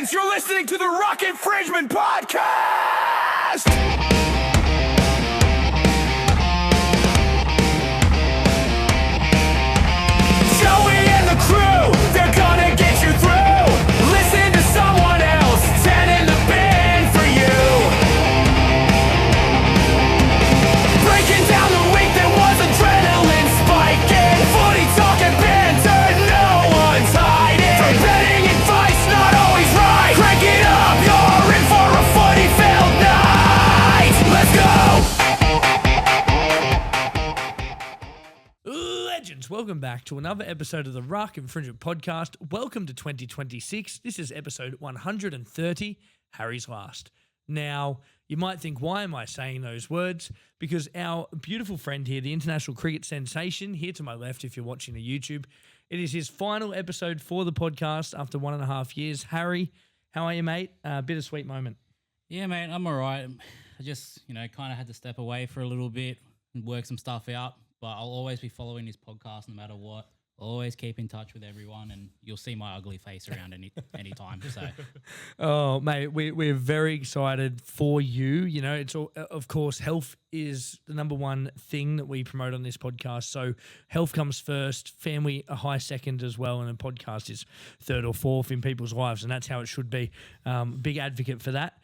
hands. You're listening to the Ruck Infringement Podcast. Joey and the crew, they're gonna get you through. Listen to someone else, 10 in the bin for you. Breaking down the week that was adrenaline spiking. Footy talking banter, no one's hiding. From betting advice, not always right. Crank it up, you're in for a footy-filled night. Let's go. Legends, welcome back to another episode of the Ruck Infringement Podcast. Welcome to 2026. This is episode 130, Harry's Last. Now, you might think, why am I saying those words? Because our beautiful friend here, the international cricket sensation, here to my left, if you're watching the YouTube, it is his final episode for the podcast after 1.5 years. Harry, how are you, mate? Bittersweet moment. Yeah, mate, I'm all right. I just, kind of had to step away for a little bit and work some stuff out. But I'll always be following this podcast no matter what. I'll always keep in touch with everyone, and you'll see my ugly face around any time. So, oh, mate, we're very excited for you. It's all, of course, health is the number one thing that we promote on this podcast. So health comes first, family a high second as well, and a podcast is third or fourth in people's lives, and that's how it should be. Big advocate for that.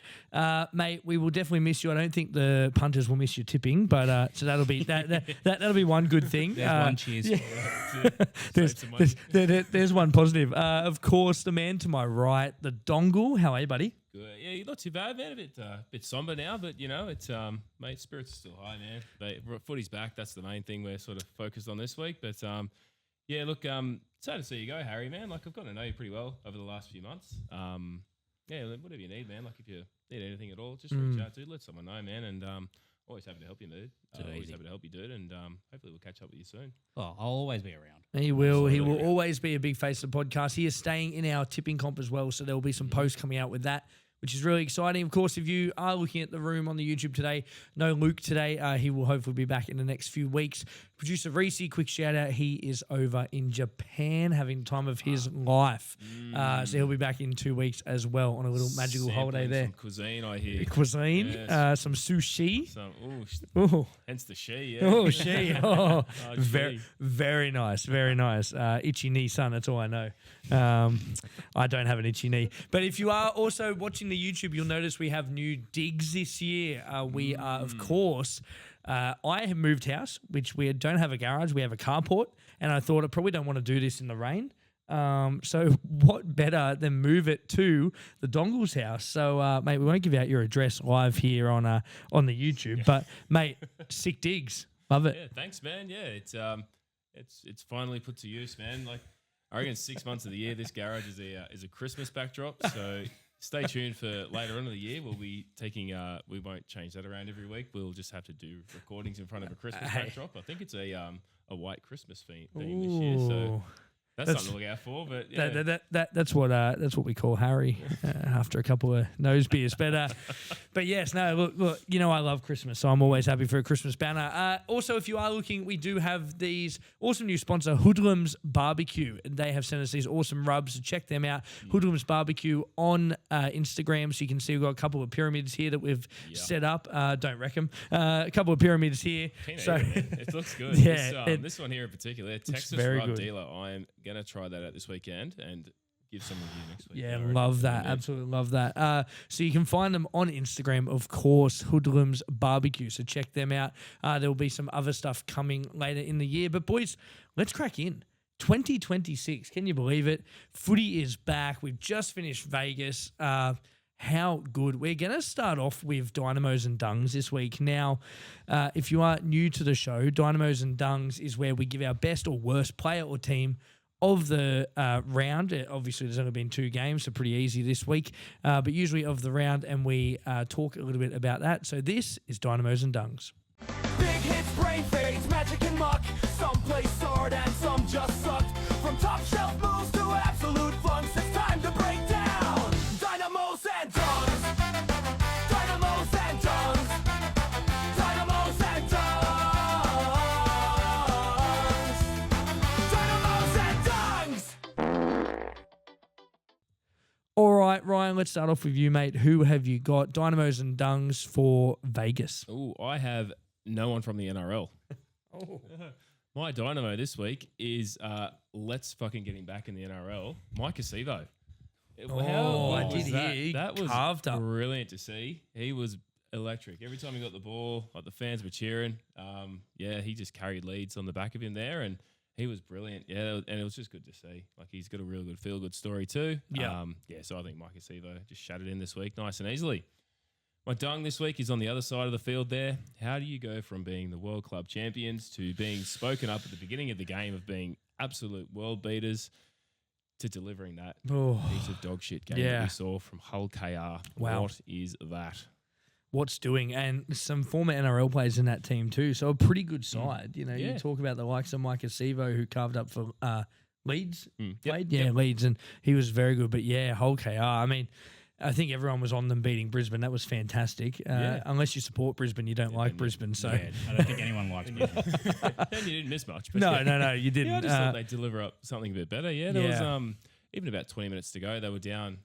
Mate, we will definitely miss you. I don't think the punters will miss you tipping, but so that'll be that'll be one good thing. There's one cheers. Yeah. There's one positive. Of course, the man to my right, the dongle. How are you, buddy? Good. Yeah, you're not too bad, man. A bit somber now, but it's mate, spirits are still high, man. But footy's back. That's the main thing we're sort of focused on this week. But yeah, look, sad to see you go, Harry, man. Like I've gotten to know you pretty well over the last few months. Yeah, whatever you need, man. Like if you need anything at all, just reach out to, let someone know, man. And always happy to help you, dude. Always happy to help you, dude. And hopefully we'll catch up with you soon. Oh, I'll always be around. He will. He will always be a big face of the podcast. He is staying in our tipping comp as well, so there will be some posts coming out with that, which is really exciting. Of course, if you are looking at the room on the YouTube today, no Luke today. He will hopefully be back in the next few weeks. Producer Reese, quick shout out. He is over in Japan having time of his life. So he'll be back in 2 weeks as well on a little magical holiday there. Some cuisine, I hear. Cuisine, yes. some sushi. Ooh. Hence the she, yeah. Oh, she. Oh, gee. very nice. Very nice. Itchy knee, son. That's all I know. I don't have an itchy knee. But if you are also watching the YouTube, you'll notice we have new digs this year. We are, of course, I have moved house, which we don't have a garage. We have a carport. And I thought I probably don't want to do this in the rain. So what better than move it to the Dongle's house? So, mate, we won't give out your address live here on the YouTube. But, mate, sick digs. Love it. Yeah, thanks, man. Yeah, it's finally put to use, man. Like, I reckon 6 months of the year, this garage is a Christmas backdrop. So stay tuned for later on in the year. We'll be taking, we won't change that around every week. We'll just have to do recordings in front of a Christmas backdrop. I think it's a white Christmas theme this year. So that's something to look out for. But yeah. That's what we call Harry after a couple of nose beers. But yes, no, look, I love Christmas, so I'm always happy for a Christmas banner. Also, if you are looking, we do have these awesome new sponsor, Hoodlums Barbecue. They have sent us these awesome rubs, so check them out. Hoodlums Barbecue on Instagram, so you can see we've got a couple of pyramids here that we've set up. Don't wreck them. A couple of pyramids here. It looks good. Yeah, this one here in particular, Texas very Rub good. Dealer. I'm gonna try that out this weekend and give some review next week. Yeah, love that. Absolutely love that. So you can find them on Instagram, of course, Hoodlums Barbecue. So check them out. There will be some other stuff coming later in the year. But boys, let's crack in. 2026. Can you believe it? Footy is back. We've just finished Vegas. How good. We're going to start off with Dynamos and Dungs this week. Now, if you are new to the show, Dynamos and Dungs is where we give our best or worst player or team of the round. Obviously, there's only been 2 games, so pretty easy this week. But usually of the round, and we talk a little bit about that. So this is Dynamos and Dungs. Big hits, brain fades, magic and muck. Some play hard and some just sucked. From top shelf moves to absolute flunks, it's time to break down. Dynamos and Dungs. Dynamos and Dungs. Dynamos and Dungs. Dynamos and Dungs. All right, Ryan, let's start off with you, mate. Who have you got? Dynamos and Dungs for Vegas. Oh, I have no one from the NRL. My Dynamo this week is let's fucking get him back in the NRL. Mike Acevo. I good did was hear that? he That was carved up. brilliant to see. He was electric. Every time he got the ball, like the fans were cheering. He just carried leads on the back of him there, and he was brilliant. Yeah, and it was just good to see. Like, he's got a real good feel-good story too. Yeah. So I think Mike Acevo just shut it in this week nice and easily. My dung this week is on the other side of the field there. How do you go from being the World Club champions to being spoken up at the beginning of the game of being absolute world beaters to delivering that piece of dog shit game that we saw from Hull KR? Wow. What is that? What's doing, and some former NRL players in that team too. So a pretty good side. You know, you talk about the likes of Mike Acevo, who carved up for Leeds, played, Leeds, and he was very good. But Hull KR. I mean, I think everyone was on them beating Brisbane. That was fantastic. Unless you support Brisbane, you don't like Brisbane. So I don't think anyone likes Brisbane. Then you didn't miss much. But no, you didn't. I just thought they'd deliver up something a bit better. Yeah, there was even about 20 minutes to go, they were down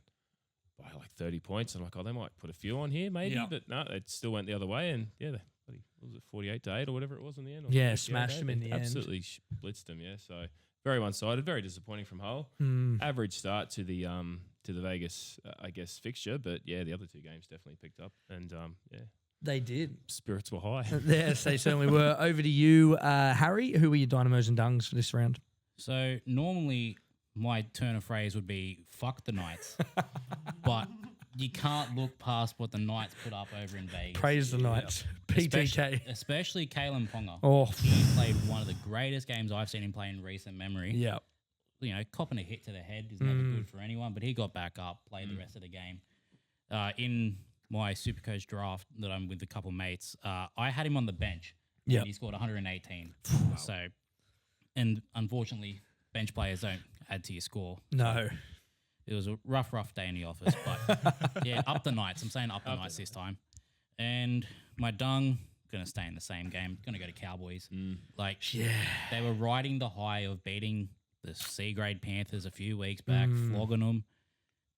by like 30 points. I'm like, they might put a few on here maybe, but no, it still went the other way. And they what was it, 48-8 or whatever it was in the end? Or smashed them in the end. Absolutely blitzed them. Yeah, so very one-sided, very disappointing from Hull. Average start to the Vegas, I guess, fixture, but the other two games definitely picked up, and they did. Spirits were high. Yes, they certainly were. Over to you, Harry. Who were your Dynamos and Dungs for this round? So normally my turn of phrase would be "fuck the Knights," but you can't look past what the Knights put up over in Vegas. Praise the Knights. PTK. Especially Kalen Ponga. Oh, he played one of the greatest games I've seen him play in recent memory. Yeah. You know, copping a hit to the head is never good for anyone, but he got back up, played the rest of the game. In my Supercoach draft that I'm with a couple mates, I had him on the bench. Yeah. And he scored 118. So, and unfortunately, bench players don't add to your score. No. It was a rough day in the office, but up the Knights. I'm saying up the Knights this time. And my dung, going to stay in the same game, going to go to Cowboys. They were riding the high of beating the C-grade Panthers a few weeks back, flogging them,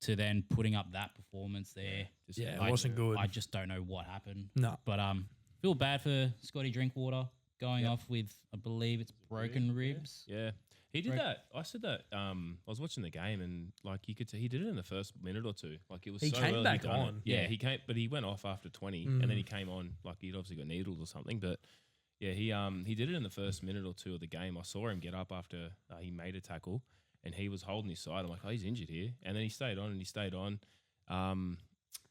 to then putting up that performance there. It wasn't good. I just don't know what happened. No. But feel bad for Scotty Drinkwater going off with, I believe it's broken ribs. Yeah. He did that. I said that. I was watching the game, and like you could see, he did it in the first minute or two. Like, it was He so came early back done it. on. Yeah, he came, but he went off after 20, and then he came on. Like, he'd obviously got needles or something. But he did it in the first minute or two of the game. I saw him get up after he made a tackle, and he was holding his side. I'm like, he's injured here, and then he stayed on and he stayed on.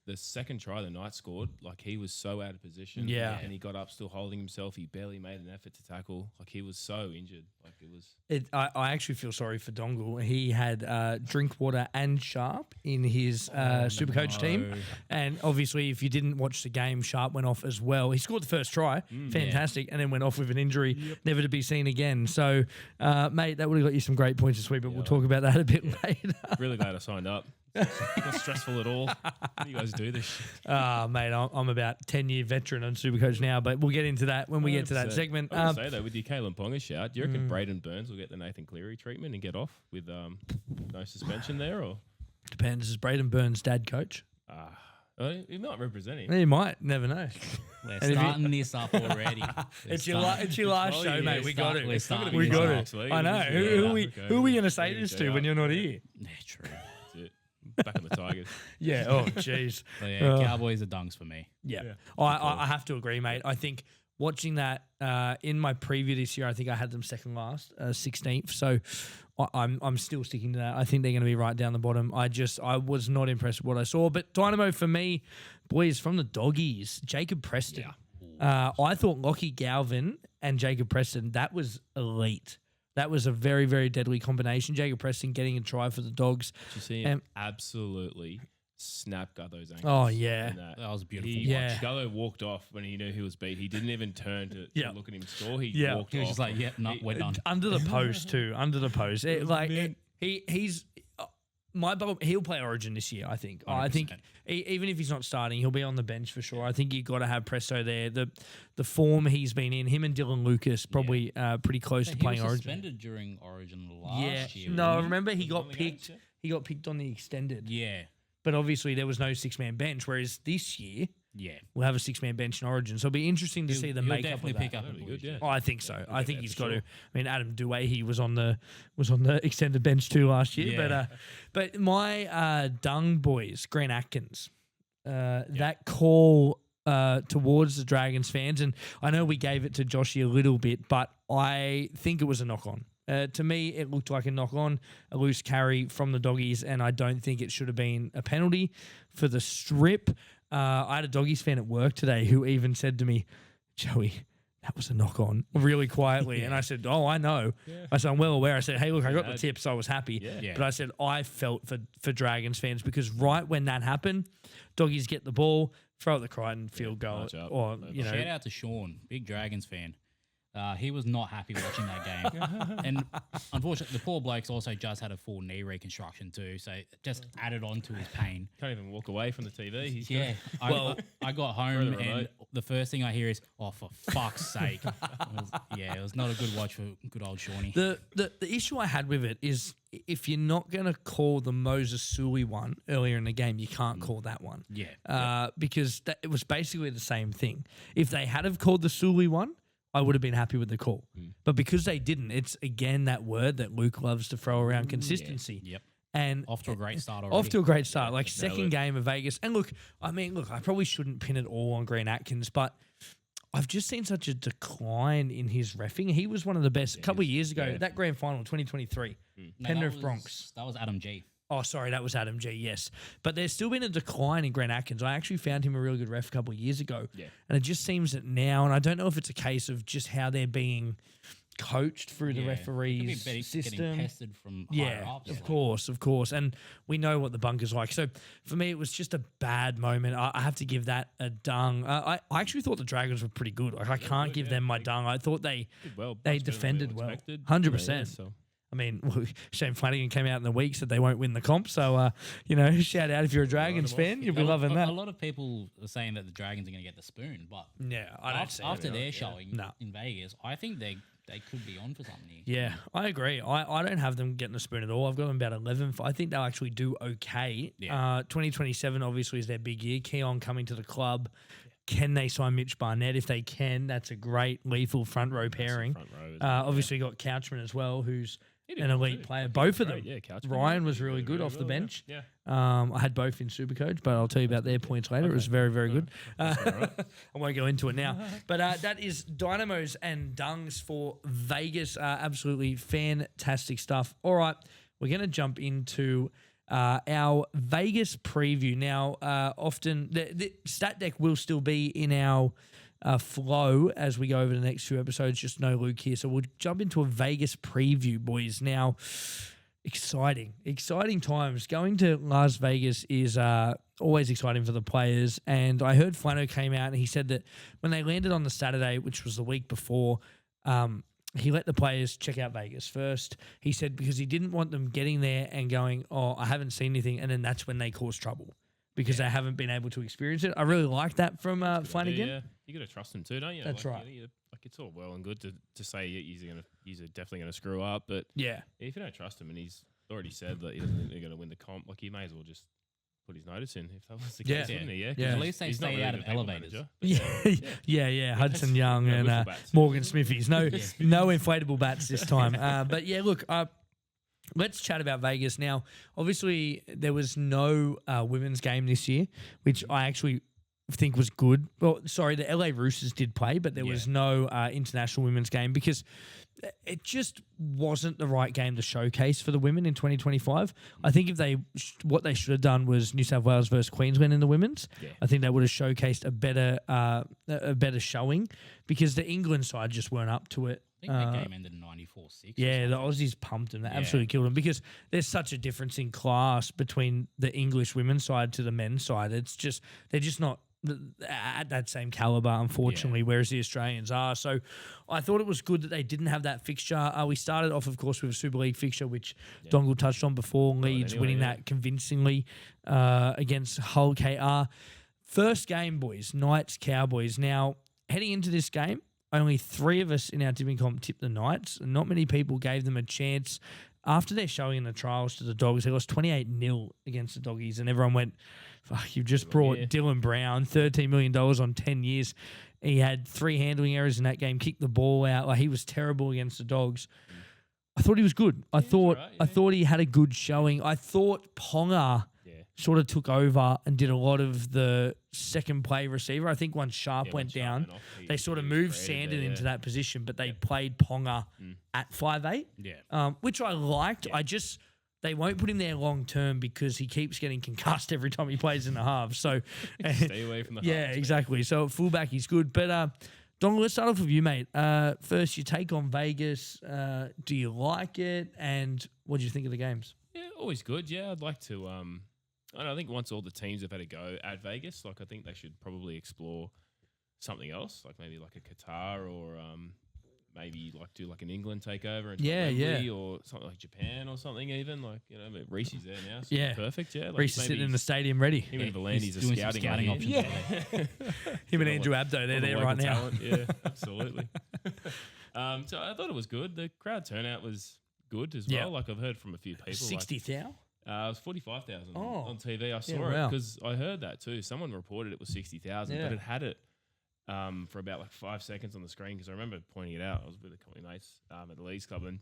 The second try the Knights scored, like, he was so out of position. Yeah. And he got up still holding himself. He barely made an effort to tackle. Like, he was so injured. Like, it was... I actually feel sorry for Dongle. He had Drinkwater and Sharp in his Supercoach team. And obviously, if you didn't watch the game, Sharp went off as well. He scored the first try. Fantastic. And then went off with an injury, never to be seen again. So, mate, that would have got you some great points this week, but we'll talk about that a bit later. Really glad I signed up. Not stressful at all. How do you guys do this shit? Mate, I'm about 10-year veteran on Supercoach now, but we'll get into that when we get to that 100%. segment. I would say, though, with your Kalen Ponga shout, do you reckon Braden Burns will get the Nathan Cleary treatment and get off with no suspension there? Or Depends. Is Braden Burns' dad coach? He might represent him. He might. Never know. We're starting this up already. It's your last show, mate. We got it. We're starting We this got up. it. I know. Who are we going to say this to when you're not here? Yeah, true. That's it. Back on the Tigers. Yeah. Oh, jeez. So Cowboys are dungs for me. Yeah. I have to agree, mate. I think watching that in my preview this year, I think I had them second last, 16th. So I'm still sticking to that. I think they're going to be right down the bottom. I was not impressed with what I saw. But Dynamo for me, boys, from the Doggies, Jacob Preston. Yeah. I thought Lockie Galvin and Jacob Preston, that was elite. That was a very, very deadly combination. Jacob Preston getting a try for the Dogs. Did you see him absolutely snap Gutho's ankles? Oh, yeah. That was beautiful. Gutho walked off when he knew he was beat. He didn't even turn to look at him score. He walked off. He was just like, we're done. Under the post, too. Under the post. He's... he'll play Origin this year, I think. 100%. I think even if he's not starting, he'll be on the bench for sure. I think you've got to have Presto there. The form he's been in, him and Dylan Lucas probably pretty close to playing Origin. He was suspended during Origin last year. No, remember he got picked. He got picked on the extended. Yeah. but obviously there was no 6-man bench, whereas this year Yeah. we'll have a 6-man bench in Origin. So it'll be interesting to see the He'll makeup definitely of that. pick up That'd a be good, boost. yeah. Oh, I think so. I think that he's for got sure. to. I mean, Adam Douay, was on the extended bench too last year. Yeah. But my Dung boys, Grant Atkins, that call towards the Dragons fans, and I know we gave it to Joshy a little bit, but I think it was a knock on. To me, it looked like a knock on, a loose carry from the Doggies, and I don't think it should have been a penalty for the strip. I had a Doggies fan at work today who even said to me, Joey, that was a knock on, really quietly. And I said, oh, I know. Yeah. I said, I'm well aware. I said, hey, look, I got the tip, so I was happy. Yeah. But I said, I felt for Dragons fans because right when that happened, Doggies get the ball, throw at the Crichton, field goal. march up. Or, you know. Shout out to Sean, big Dragons fan. He was not happy watching that game. And unfortunately, the poor bloke's also just had a full knee reconstruction too, so it just added on to his pain. Can't even walk away from the TV. He's Yeah. I got home Throw the and remote. the first thing I hear is, oh, for fuck's sake. It was not a good watch for good old Shawnee. The issue I had with it is if you're not going to call the Moses Suli one earlier in the game, you can't call that one. Yeah. Because it was basically the same thing. If they had have called the Suli one, I would have been happy with the call. But because they didn't, it's again that word that Luke loves to throw around, consistency. Yep. And Off to a great start already. off to a great start. Like nailed second it. game of Vegas. And look, I probably shouldn't pin it all on Grant Atkins, but I've just seen such a decline in his reffing. He was one of the best a couple of years ago, that grand final, 2023. No, Penrith that was- Bronx. That was Adam G. Oh, sorry, that was Adam G, yes. But there's still been a decline in Grant Atkins. I actually found him a really good ref a couple of years ago. Yeah. And it just seems that now, and I don't know if it's a case of just how they're being coached through the referee's Getting system. pestered from higher Yeah, ups. of course. And we know what the bunker's like. So for me, it was just a bad moment. I have to give that a dung. I actually thought the Dragons were pretty good. Like I can't give them my dung. I thought they did well. they much better than defended we well. expected. 100%. Yeah, so. I mean, Shane Flanagan came out in the week, said they won't win the comp. So, shout out if you're a Dragons fan. You'll be loving that. A lot of people are saying that the Dragons are going to get the spoon, but Yeah, I don't see it. after their showing No. in Vegas, I think they could be on for something here. Yeah, I agree. I don't have them getting a spoon at all. I've got them about 11th. I think they'll actually do okay. Yeah. 2027 obviously is their big year. Keon coming to the club. Can they sign Mitch Barnett? If they can, that's a great lethal front row pairing. Front row, isn't it? Obviously, you got Couchman as well, who's did an well elite too. player. Both of them. Great, yeah, Couchman. Ryan was really Did good off the well, yeah. bench. Yeah. I had both in Supercoach, but I'll tell you about their points later. It was very, very good. I won't go into it now. But that is Dynamos and Dungs for Vegas. Absolutely fantastic stuff. All right, we're going to jump into our Vegas preview. Now, often the stat deck will still be in our flow as we go over the next few episodes. Just no Luke here. So we'll jump into a Vegas preview, boys. Now, exciting times. Going to Las Vegas is always exciting for the players. And I heard Flano came out and he said that when they landed on the Saturday, which was the week before, he let the players check out Vegas first. He said because he didn't want them getting there and going, oh, I haven't seen anything. And then that's when they cause trouble because they haven't been able to experience it. I really like that from Flanagan. Yeah, you got to trust them too, don't you? That's right. Like it's all well and good to say he's definitely going to screw up, but Yeah. if you don't trust him and he's already said that he doesn't think they're going to win the comp, like he may as well just put his notice in if that was the Yeah. case, wouldn't he? Yeah, 'Cause Yeah. At least they he's not stay really out the of people elevators. manager, but Yeah. Hudson Young Yeah, and wiffle bats. Morgan Smithies. No inflatable bats this time. But yeah, look, let's chat about Vegas now. Obviously, there was no women's game this year, which I actually think was good. Well, sorry, the LA Roosters did play, but there was no international women's game because it just wasn't the right game to showcase for the women in 2025. I think if what they should have done was New South Wales versus Queensland in the women's. Yeah. I think they would have showcased a better showing because the England side just weren't up to it. I think that game ended 94-6. Yeah, the Aussies pumped them. They absolutely killed them because there's such a difference in class between the English women's side to the men's side. It's just they're just not at that same caliber, unfortunately, whereas the Australians are. So I thought it was good that they didn't have that fixture. We started off, of course, with a Super League fixture, which Dongle touched on before. Leeds anyway, winning yeah. that convincingly against Hull KR. First game, boys, Knights, Cowboys. Now, heading into this game, only 3 of us in our tipping comp tipped the Knights. Not many people gave them a chance. after their showing in the trials to the Dogs, they lost 28-0 against the Doggies, and everyone went, fuck, you've just brought Dylan Brown, $13 million on 10 years. He had 3 handling errors in that game, kicked the ball out. Like, he was terrible against the Dogs. I thought he was good. I thought he had a good showing. I thought Ponga sort of took over and did a lot of the second play receiver. I think once Sharp went down, they sort of moved Sandon into that position, but they played Ponga at 5'8", which I liked. I just, they won't put him there long term because he keeps getting concussed every time he plays in the half. So stay away from the halves. Yeah, exactly. So at fullback, he's good. But Donald, let's start off with you, mate. First, your take on Vegas. Do you like it? And what do you think of the games? Yeah, always good. Yeah, I'd like to. I think once all the teams have had a go at Vegas, like I think they should probably explore something else, like maybe like a Qatar or maybe like do like an England takeover and Wembley or something like Japan or something even. Like, you know, Reese's there now, so perfect. Yeah, like Reese is sitting in the stadium ready. Him and Volandi's are scouting options. Yeah, him and Andrew Abdo, they're there right now. Talent. Yeah, absolutely. So I thought it was good. The crowd turnout was good as well. Like I've heard from a few people. 60,000. It was 45,000 on TV. I saw it because I heard that too. Someone reported it was 60,000, but it had it for about like 5 seconds on the screen because I remember pointing it out. I was with a couple of mates at the Leeds Club and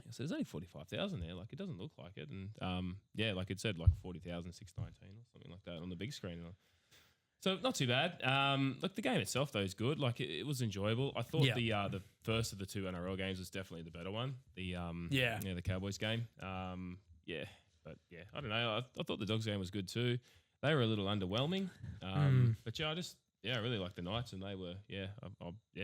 I said, there's only 45,000 there. Like, it doesn't look like it. And like it said, like 40,619 or something like that on the big screen. So not too bad. Look, the game itself though is good. Like it was enjoyable. I thought the first of the 2 NRL games was definitely the better one. The Cowboys game. But yeah, I don't know. I thought the Dogs game was good too. They were a little underwhelming. But I really liked the Knights, and they were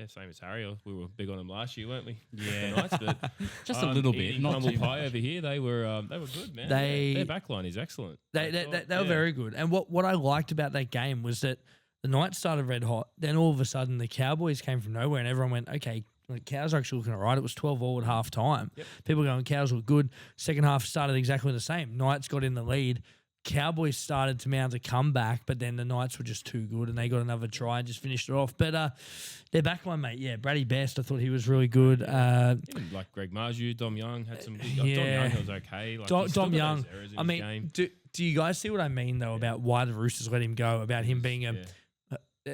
same as Harry. We were big on them last year, weren't we? Yeah, the Knights, but just a little bit. Not humble pie over here. They were good, man. Their backline is excellent. They were very good. And what I liked about that game was that the Knights started red hot. Then all of a sudden the Cowboys came from nowhere, and everyone went, okay, the Cows are actually looking all right. It was 12-all at half time. Yep. People going, Cows were good. Second half started exactly the same. Knights got in the lead. Cowboys started to mount a comeback, but then the Knights were just too good, and they got another try and just finished it off. But their backline, mate, Brady Best, I thought he was really good. Even like Greg Marju, Dom Young had some good. Dom Young was okay. Like, Dom Young, I mean, do you guys see what I mean, though, about why the Roosters let him go, about him being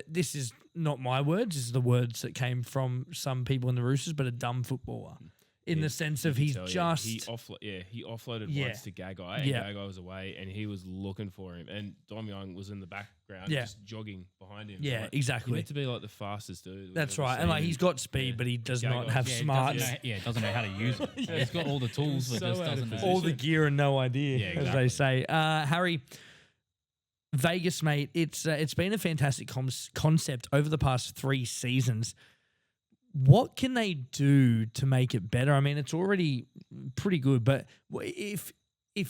this is not my words, this is the words that came from some people in the Roosters, but a dumb footballer. In the sense of he offloaded once to Gagai, and Gagai was away, and he was looking for him, and Dom Young was in the background, just jogging behind him. Yeah, like, exactly. He meant to be like the fastest dude. That's right, and like he's got speed, but he does not have smarts. Doesn't know how to use it. He's got all the tools, but just doesn't know. All the gear and no idea, as they say. Harry, Vegas, mate, it's been a fantastic concept over the past 3 seasons. What can they do to make it better? I mean, it's already pretty good, but if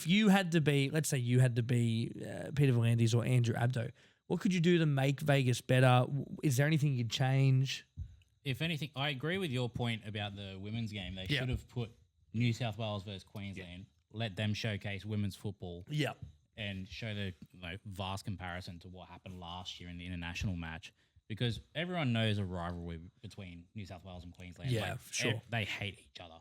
you had to be, let's say you had to be Peter Volandis or Andrew Abdo, what could you do to make Vegas better? Is there anything you'd change? If anything, I agree with your point about the women's game. They should have put New South Wales versus Queensland, let them showcase women's football. Yeah. And show the vast comparison to what happened last year in the international match. Because everyone knows a rivalry between New South Wales and Queensland. Yeah, sure. They hate each other.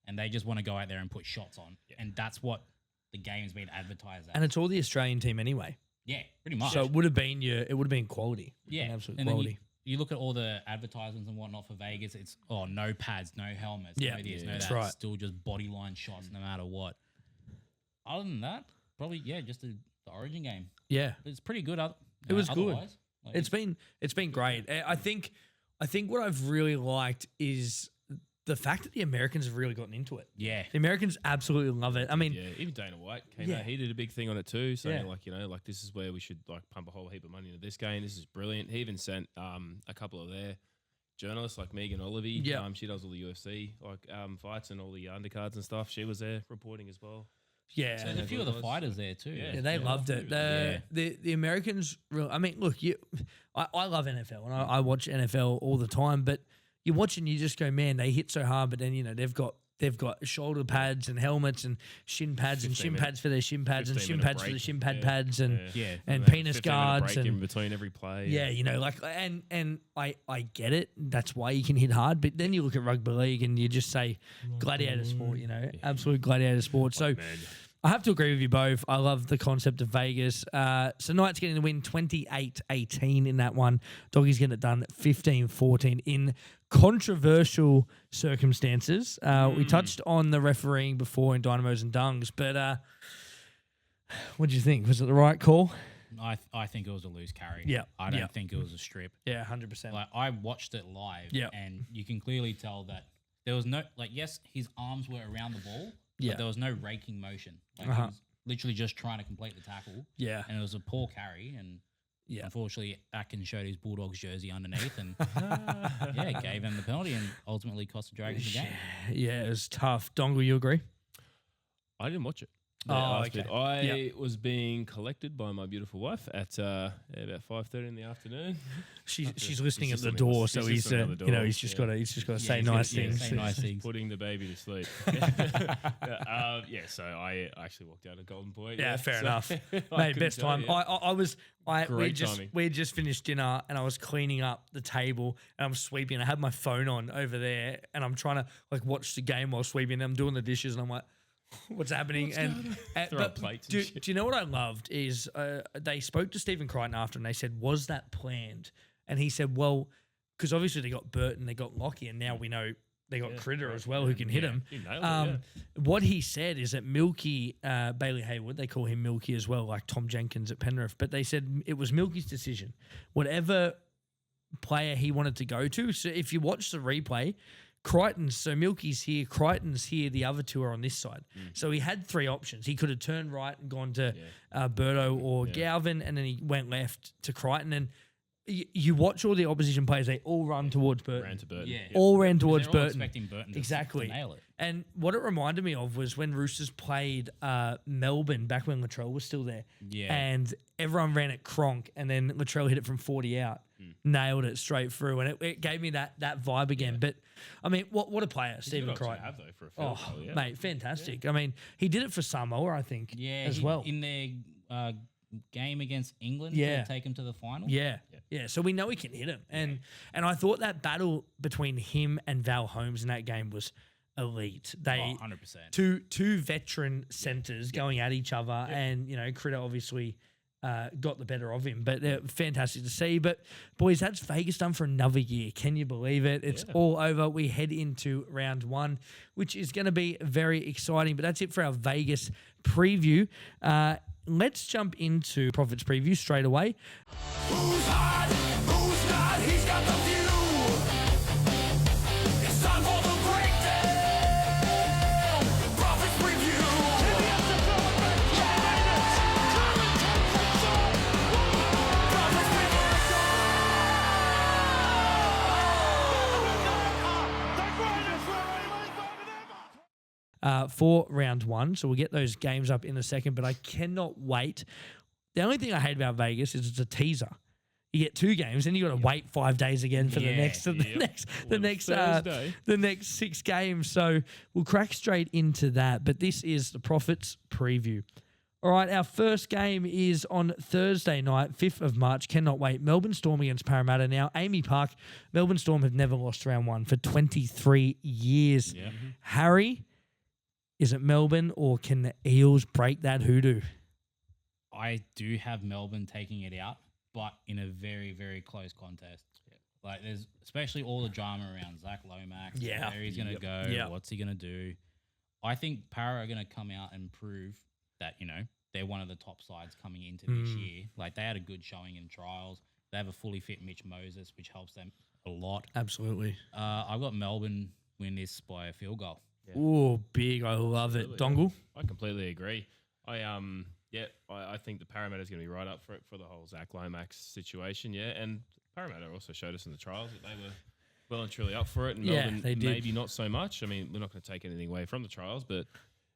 And they just want to go out there and put shots on. Yeah. And that's what the game's been advertised as. And it's all the Australian team anyway. Yeah, pretty much. So it would have been quality. Yeah. Absolute and quality. You look at all the advertisements and whatnot for Vegas, it's, no pads, no helmets, no this, no that. Right. Still just body line shots no matter what. Other than that, probably, just the Origin game. Yeah. It's pretty good. It was good. It's been great. I think what I've really liked is the fact that the Americans have really gotten into it. Yeah. The Americans absolutely love it. I mean, even Dana White came out. He did a big thing on it too, saying this is where we should pump a whole heap of money into this game. This is brilliant. He even sent a couple of their journalists like Megan Olivey. Yeah. She does all the UFC fights and all the undercards and stuff. She was there reporting as well. Yeah, so there's a few of the fighters there too. Yeah, they loved it. The Americans, I mean, look, I love NFL and I watch NFL all the time, but you watch and you just go, man, they hit so hard, but then they've got they've got shoulder pads and helmets and shin pads and 15 shin minute- pads for their shin pads and 15 shin minute pads for the break. shin pad Yeah. pads and Yeah. and then penis 15 minute guards break in and between every play. yeah, you know, like and I get it. That's why you can hit hard. But then you look at rugby league and you just say gladiator sport. You know, absolute gladiator sport. So. Man, I have to agree with you both. I love the concept of Vegas. So Knights getting the win 28-18 in that one. Doggies getting it done 15-14 in controversial circumstances. We touched on the refereeing before in Dynamos and Dungs, but what do you think? Was it the right call? I think it was a loose carry. Yeah, I don't yeah. think it was a strip. Yeah, 100%. Like I watched it live, Yeah. and you can clearly tell that there was no yes, his arms were around the ball, Yeah. but there was no raking motion. Like Uh-huh. he was literally just trying to complete the tackle, Yeah, and it was a poor carry. And yeah. unfortunately, Atkins showed his Bulldogs jersey underneath, and yeah, gave him the penalty, and ultimately cost the Dragons the game. Yeah, it was tough. Dongle, you agree? I didn't watch it. Oh, last okay. bit. I Yep. was being collected by my beautiful wife at about 5:30 in the afternoon. She's listening at just the on the- door, he's so just he's on the you know door, he's just yeah. got to Yeah, say he's nice gonna- yeah, things. say nice things. Putting the baby to sleep. So I actually walked out of Golden Point. Yeah, fair so enough. I Mate, couldn't best tell time. you. We Great just timing. we had just finished dinner and I was cleaning up the table and I'm sweeping. I had my phone on over there and I'm trying to like watch the game while sweeping. I'm doing the dishes and I'm like, what's happening? and Throw up plates and do, shit. do you know what I loved is they spoke to Stephen Crichton after and they said, was that planned? And he said, well, because obviously they got Burton, they got Lockie, and now we know they got Critter as well who can hit him. He nailed it, What he said is that Milky, Bailey Haywood, they call him Milky as well, like Tom Jenkins at Penrith, but they said it was Milky's decision. Whatever player he wanted to go to. So if you watch the replay, so Milky's here, Crichton's here, the other two are on this side. So he had three options. He could have turned right and gone to Birdo or Galvin, and then he went left to Crichton. And you watch all the opposition players, they all run towards Burton. Ran to Burton. Yeah. All ran They're towards all Burton. expecting Burton to Exactly. nail it. And what it reminded me of was when Roosters played Melbourne back when Latrell was still there. Yeah. And everyone ran at Cronk, and then Latrell hit it from 40 out, nailed it straight through, and it gave me that vibe again. But I mean, what a player, Stephen Good option to Crichton. have though for a field Oh, goal, yeah. mate, fantastic. I mean, he did it for Samoa, I think, as he- well. in their game against England Yeah. to take him to the final. Yeah. So we know he can hit him, and I thought that battle between him and Val Holmes in that game was elite. They 100%. two veteran centers going at each other, and Critter obviously got the better of him, but they're fantastic to see. But boys, that's Vegas done for another year. Can you believe it? It's all over. We head into round one, which is going to be very exciting. But that's it for our Vegas preview. Let's jump into Profits preview straight away. Who's hot? Who's not? He's got the view. It's time for the breakdown. Profits review. Profits For round one. So we'll get those games up in a second, but I cannot wait. The only thing I hate about Vegas is it's a teaser. You get two games, then you got to wait 5 days again for the next, Thursday. the next 6 games. So we'll crack straight into that. But this is the Profits preview. All right, our first game is on Thursday night, 5th of March. Cannot wait. Melbourne Storm against Parramatta. Now, Amy Park, Melbourne Storm have never lost round one for 23 years. Yeah. Harry, is it Melbourne or can the Eels break that hoodoo? I do have Melbourne taking it out, but in a very, very close contest. Like there's especially all the drama around Zach Lomax, Yeah. where he's gonna go, Yeah. what's he gonna do. I think Para are gonna come out and prove that, they're one of the top sides coming into this year. Like they had a good showing in trials. They have a fully fit Mitch Moses, which helps them a lot. Absolutely. I've got Melbourne win this by a field goal. Oh, big. I love it. Absolutely, Dongle? I completely agree. I think the Parramatta's going to be right up for it for the whole Zach Lomax situation. Yeah, and Parramatta also showed us in the trials that they were well and truly up for it, and Yeah, Melbourne they did. maybe not so much. I mean, we're not going to take anything away from the trials, but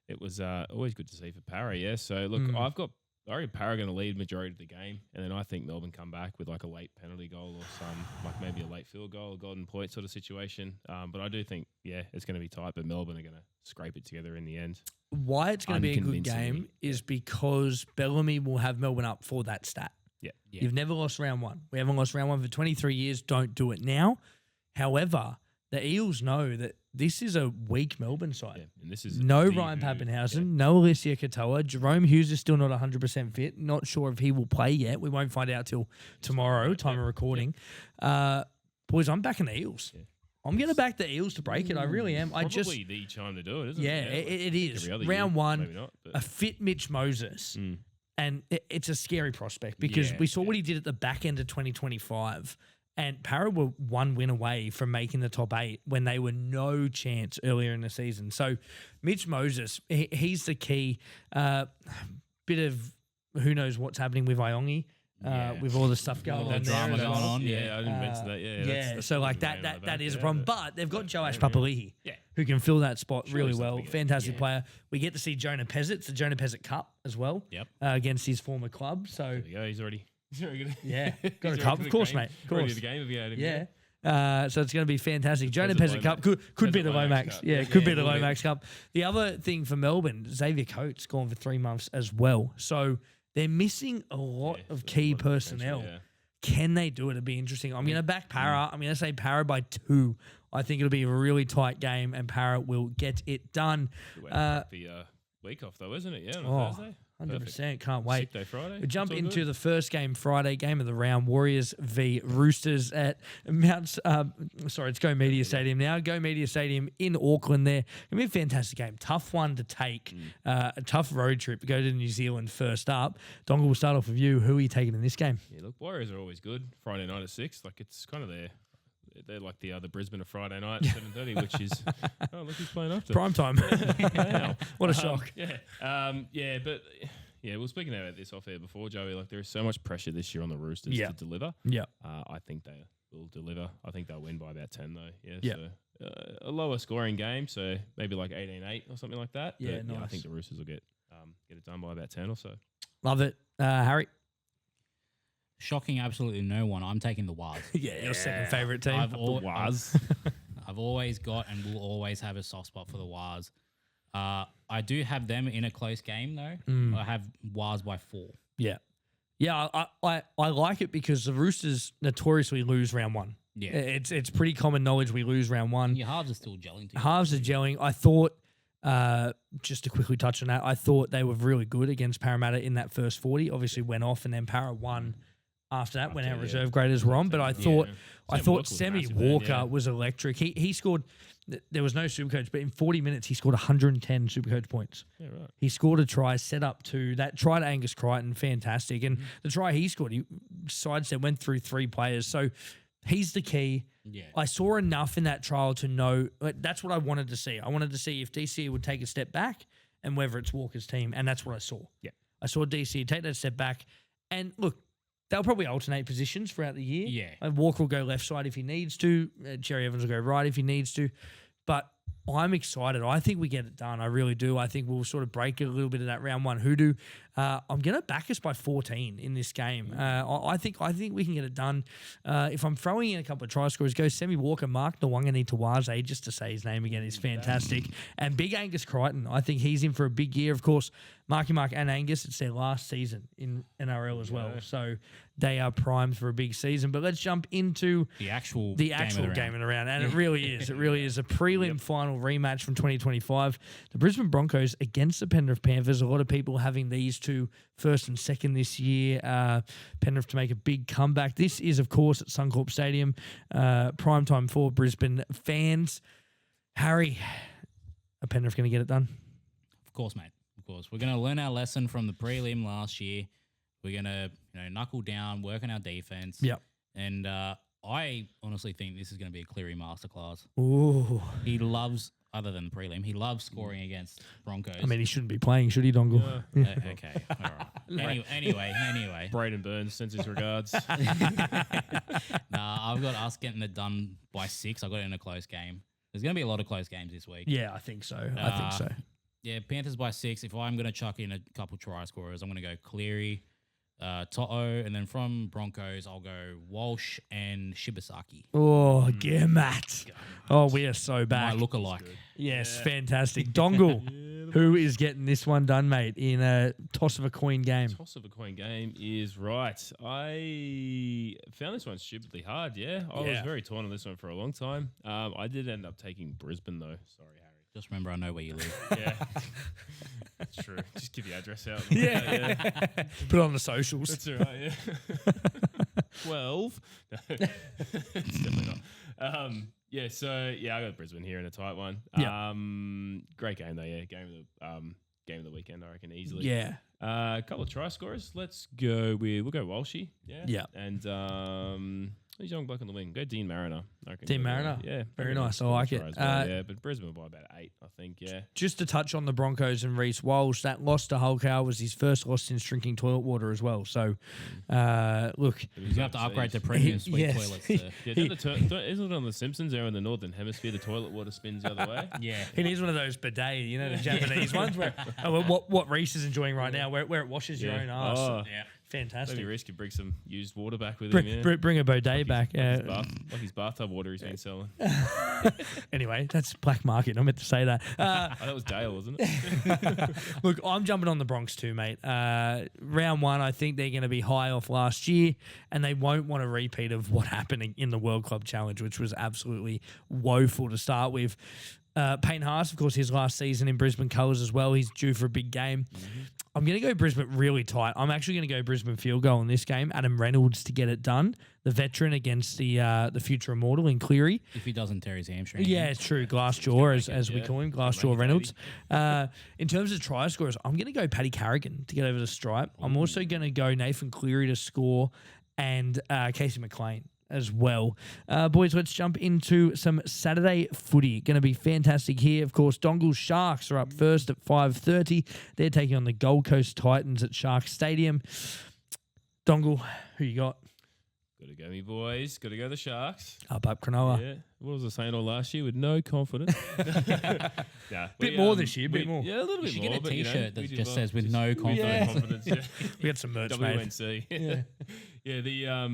it was always good to see for Parra. Yeah, so look, I've got I reckon Para going to lead majority of the game, and then I think Melbourne come back with like a late penalty goal or like maybe a late field goal, a golden point sort of situation. But I do think, it's going to be tight, but Melbourne are going to scrape it together in the end. Why it's going to be a good game Unconvincingly, is because Bellamy will have Melbourne up for that stat. Yeah. You've never lost round one. We haven't lost round one for 23 years. Don't do it now. However, the Eels know that this is a weak Melbourne side. Yeah, and this is No the Ryan who- Pappenhausen, no Alicia Katoa. Jerome Hughes is still not 100% fit. Not sure if he will play yet. We won't find out till tomorrow, time of recording. Boys, I'm backing the Eels. Yeah. I'm going to back the Eels to break it. I really am. Probably the time to do it, isn't Yeah, it? it is. every other Round year, one, maybe not, but- a fit Mitch Moses. And it's a scary prospect because Yeah, we saw what he did at the back end of 2025. And Para were one win away from making the top 8 when they were no chance earlier in the season. So Mitch Moses, he's the key. Bit of who knows what's happening with Iongi. With all the stuff going All on that there. drama as going well. on. Yeah, I didn't mention that. Yeah, that's So like the main on the that back, is a yeah, problem. But they've got Joash yeah. Papali'i, Yeah. who can fill that spot Sure, really he's well. something good. Fantastic player. We get to see Jonah Pezzett. It's the Jonah Pezzett Cup as well. Yep. Against his former club. So There you go. He's already good. yeah, got a He's cup, already of to the course, game. mate. Of Already course. to the game if he had him. Yeah. So it's going to be fantastic. Jonah Pezzett Pezzett Cup Lomax. could be Pezzett the Lomax Lomax. Cup. Yeah, Yeah, could be yeah, the will be. Lomax Cup. The other thing for Melbourne, Xavier Coates gone for 3 months as well. So they're missing a lot Yeah, of so key a lot of potential, personnel. yeah. Can they do it? It'll be interesting. I'm going to back Para. I'm going to say Para by 2. I think it'll be a really tight game and Para will get it done. Good way to crack the week off, though, isn't it? Yeah, on a Thursday. 100%. Can't wait. Sick day Friday. We jump It's all into good. the first game, Friday game of the round, Warriors v Roosters at it's Go Media Stadium now. Go Media Stadium in Auckland there. Going to be a fantastic game. Tough one to take. A tough road trip to go to New Zealand first up. Dongle, we'll start off with you. Who are you taking in this game? Yeah, look, Warriors are always good. Friday night at 6. Like, it's kind of they're like the Brisbane of Friday night at 7:30, which is look who's playing after. Prime time. Wow. What a shock. But we were speaking about this off air before, Joey. Like, there is so much pressure this year on the Roosters Yeah. to deliver. Yeah. I think they will deliver. I think they'll win by about 10 though. Yeah. Yeah. So a lower scoring game, so maybe like 18-8 or something like that. Yeah, But, I nice. think the Roosters will get it done by about 10 or so. Love it. Harry? Shocking absolutely no one. I'm taking the Waz. Yeah, your second favourite team. I've always got and will always have a soft spot for the Waz. I do have them in a close game though. I have Waz by 4. Yeah. Yeah, I like it because the Roosters notoriously lose round 1. Yeah. It's pretty common knowledge we lose round 1. Your halves are still gelling together. Halves are gelling. I thought, just to quickly touch on that, I thought they were really good against Parramatta in that first 40. Obviously went off and then Para won after that when our yeah. reserve graders were on. But I thought Sam Walker was Semi massive then, Walker yeah. was electric. He scored. There was no Supercoach, but in 40 minutes he scored 110 Supercoach points. Yeah, right. He scored a try, set up 2. That try to Angus Crichton, fantastic. And the try he scored, he sidestep, went through 3 players. So he's the key. Yeah. I saw enough in that trial to know that's what I wanted to see. I wanted to see if DC would take a step back and whether it's Walker's team. And that's what I saw. Yeah. I saw DC take that step back. And look, they'll probably alternate positions throughout the year. Yeah. Walker will go left side if he needs to. Cherry Evans will go right if he needs to. But I'm excited. I think we get it done. I really do. I think we'll sort of break a little bit of that round 1 hoodoo. I'm going to back us by 14 in this game. I think we can get it done. If I'm throwing in a couple of try scorers, go Semi Walker, Mark Nwangani Tawaze, just to say his name again, is fantastic. And big Angus Crichton, I think he's in for a big year. Of course, Marky Mark and Angus, it's their last season in NRL as well. So they are primed for a big season. But let's jump into The actual game of the round. And it really is. It really is a prelim final rematch from 2025. The Brisbane Broncos against the Penrith Panthers. A lot of people having these two first and second this year. Penrith to make a big comeback. This is, of course, at Suncorp Stadium. Prime time for Brisbane fans. Harry, are Penrith going to get it done? Of course, mate. Of course. We're going to learn our lesson from the prelim last year. We're going to knuckle down, work on our defense. Yep. And I honestly think this is going to be a Cleary masterclass. Ooh. He loves, other than the prelim, he loves scoring against Broncos. I mean, he shouldn't be playing, should he, Dongle? Okay. All right. Anyway. Braden Burns sends his regards. Nah, I've got us getting it done by 6. I got it in a close game. There's going to be a lot of close games this week. Yeah, I think so. I think so. Yeah, Panthers by 6. If I'm going to chuck in a couple try scorers, I'm going to go Cleary, Toto, and then from Broncos, I'll go Walsh and Shibasaki. Oh, yeah, Matt. Oh, we are so back. My look-alike. Yes, fantastic. Dongle, who is getting this one done, mate, in a toss of a coin game? Toss of a coin game is right. I found this one stupidly hard, yeah. I was very torn on this one for a long time. I did end up taking Brisbane, though. Sorry, Harry. Just remember, I know where you live. Yeah. That's true. Just give your address out. Yeah. Put it on the socials. That's all right, yeah. 12. No, it's definitely not. Yeah, so, yeah, I got Brisbane here in a tight one. Yeah. Great game, though, yeah. Game of the weekend, I reckon, easily. Yeah. A couple of try scorers. We'll go Walshy. Yeah. Yeah. And who's young bloke on the wing? Go Dean Mariner. I reckon. Dean Mariner. Yeah. Very Maybe nice. I score like try it. as well, yeah, but Brisbane by about 8, I think. Yeah. Just to touch on the Broncos and Reece Walsh, that loss to Hull Cow was his first loss since drinking toilet water as well. So, look. You have to upgrade to premium sweet Yes. toilets. To, Yeah, isn't it on The Simpsons there in the Northern Hemisphere, the toilet water spins the other way? yeah. He needs one of those bidet, you know, the Japanese ones where what Reece is enjoying right now, where it washes your Yeah. own ass. Oh. Yeah. Fantastic. Maybe Reece could bring some used water back with him, yeah. Bring a bidet back. Like his bathtub water he's been selling. Anyway, that's black market. I meant to say that. Oh, that was Dale, wasn't it? Look, I'm jumping on the Bronx too, mate. Round 1, I think they're going to be high off last year, and they won't want a repeat of what happened in the World Club Challenge, which was absolutely woeful to start with. Payne Haas, of course, his last season in Brisbane colours as well. He's due for a big game. I'm going to go Brisbane really tight. I'm actually going to go Brisbane field goal in this game. Adam Reynolds to get it done. The veteran against the future immortal in Cleary. If he doesn't tear his hamstring. Yeah, it's true. Glassjaw, as we call him. Glassjaw Reynolds. In terms of try scorers, I'm going to go Paddy Carrigan to get over the stripe. I'm also going to go Nathan Cleary to score and Casey McLean as well. Boys, let's jump into some Saturday footy. Going to be fantastic here. Of course, Dongle's Sharks are up first at 5:30. They're taking on the Gold Coast Titans at Sharks Stadium. Dongle, who you got? Got to go, me boys. Got to go the Sharks. Up Cronulla. Yeah. What was I saying all last year with no confidence? Yeah, Bit more this year, bit more. Yeah, a little You bit should more. get a but, you know, T-shirt that we did just well. says with no No confidence. confidence, yeah. We got some merch made. WNC. Yeah,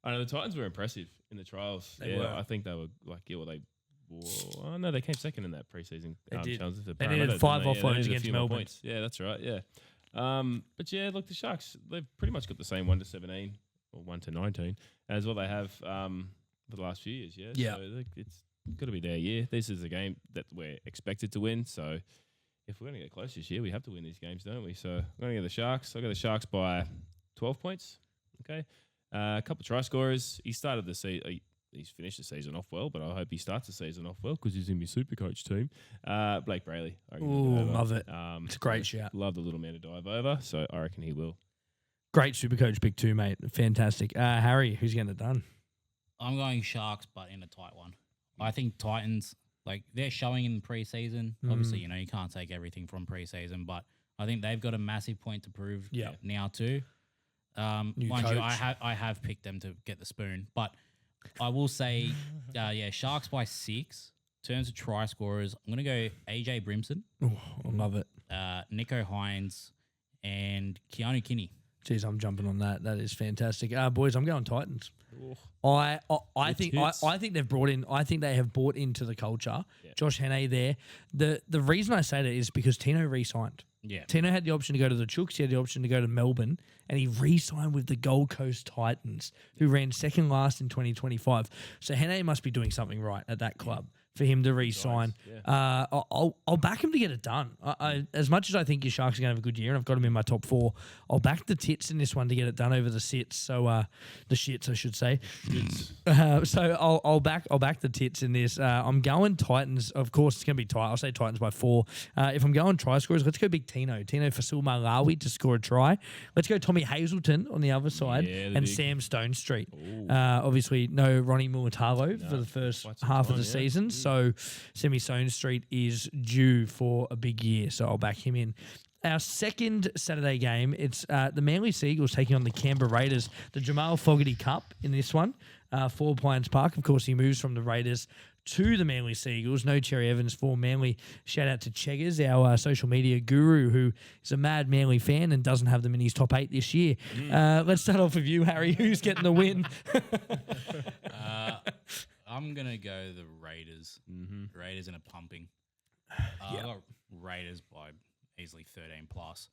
I know the Titans were impressive in the trials. They were. I think they were oh no, they came second in that preseason. They did. challenge with the They Parramatta, needed 5 didn't they? offloads They needed a against few more Melbourne. points. Yeah, that's right. Yeah. But yeah, look, the Sharks, they've pretty much got the same 1 to 17 or 1 to 19 as what they have for the last few years. Yeah. Yeah. So look, it's got to be their year. This is a game that we're expected to win. So if we're going to get close this year, we have to win these games, don't we? So I'm going to go the Sharks. I'll go the Sharks by 12 points. Okay. A couple of try scorers. He started the season. He's finished the season off well, but I hope he starts the season off well because he's in my super coach team. Blake Brayley. I reckon he'll Ooh, get over. love it. It's a great shout. Love the little man to dive over, so I reckon he will. Great Supercoach pick too, mate. Fantastic. Harry, who's getting it done? I'm going Sharks, but in a tight one. I think Titans, they're showing in preseason. Obviously, you can't take everything from preseason, but I think they've got a massive point to prove now too. Mind you, I have picked them to get the spoon, but I will say, Sharks by 6. In terms of try scorers, I'm going to go AJ Brimson. Oh, I love it. Nico Hines, and Keanu Kinney. Jeez, I'm jumping on that. That is fantastic. Boys, I'm going Titans. I think they've brought in. I think they have bought into the culture. Yeah. Josh Hannay there. The reason I say that is because Tino re-signed. Yeah. Tino had the option to go to the Chooks. He had the option to go to Melbourne, and he re-signed with the Gold Coast Titans, who ran second last in 2025. So Hannay must be doing something right at that club for him to re-sign. Nice. Yeah. I'll back him to get it done. As much as I think your Sharks are going to have a good year, and I've got him in my top 4, I'll back the tits in this one to get it done over the sits. So the shits, I should say. So I'll back the tits in this. I'm going Titans. Of course, it's going to be tight. I'll say Titans by 4. If I'm going try scorers, let's go big Tino Fasil Malawi to score a try. Let's go Tommy Hazelton on the other side and Sam Stonestreet. Obviously, no Ronnie Mulatalo for the first half of the season. So Sammy Stonestreet is due for a big year. So I'll back him in. Our second Saturday game, it's the Manly Seagulls taking on the Canberra Raiders, the Jamal Fogarty Cup in this one, 4 Pines Park. Of course, he moves from the Raiders to the Manly Seagulls. No Cherry Evans for Manly. Shout out to Cheggers, our social media guru, who is a mad Manly fan and doesn't have them in his top 8 this year. Let's start off with you, Harry. Who's getting the win? I'm going to go the Raiders. Raiders in a pumping. I got Raiders by easily 13 plus.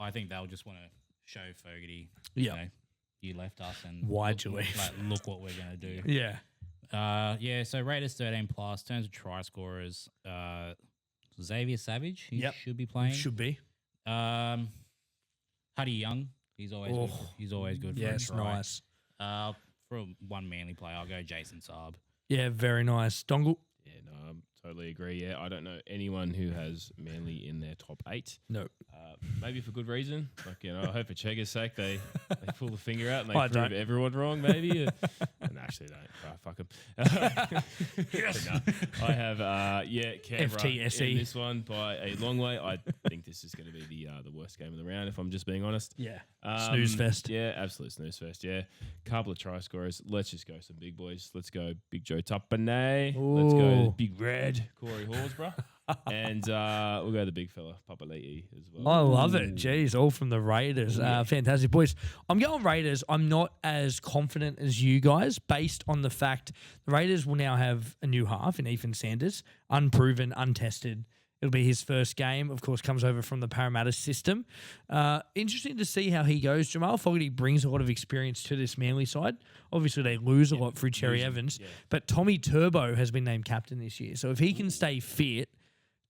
I think they'll just want to show Fogarty, you left us and Why'd you look, leave? look what we're going to do. Yeah. So Raiders 13 plus. In terms of try scorers, Xavier Savage, he should be playing. Should be. Huddy Young, he's always good. He's always good. Yes, for a try. nice. For one Manly player, I'll go Jason Saab. Yeah, very nice. Dongle? Yeah, no, I totally agree. Yeah, I don't know anyone who has Manly in their top 8. No. Maybe for good reason. Like, I hope for Cheggers' sake they pull the finger out and they I prove don't. everyone wrong, maybe. And actually don't. Fuck them. Yes. I have, Canberra FTSE. in this one by a long way. I think this is going to be the worst game of the round, if I'm just being honest. Yeah. Snooze fest. Yeah, absolute snooze fest, yeah. Couple of try scorers. Let's just go some big boys. Let's go Big Joe Tupane. Let's Ooh. go Big Red, Corey Horsburgh. And we'll go the big fella, Papali'i as well. I love it. Jeez, all from the Raiders. Fantastic. Boys, I'm going Raiders. I'm not as confident as you guys based on the fact the Raiders will now have a new half in Ethan Sanders, unproven, untested. It'll be his first game. Of course, comes over from the Parramatta system. Interesting to see how he goes. Jamal Fogarty brings a lot of experience to this Manly side. Obviously, they lose a lot through Cherry Evans. Yeah. But Tommy Turbo has been named captain this year. So if he can stay fit,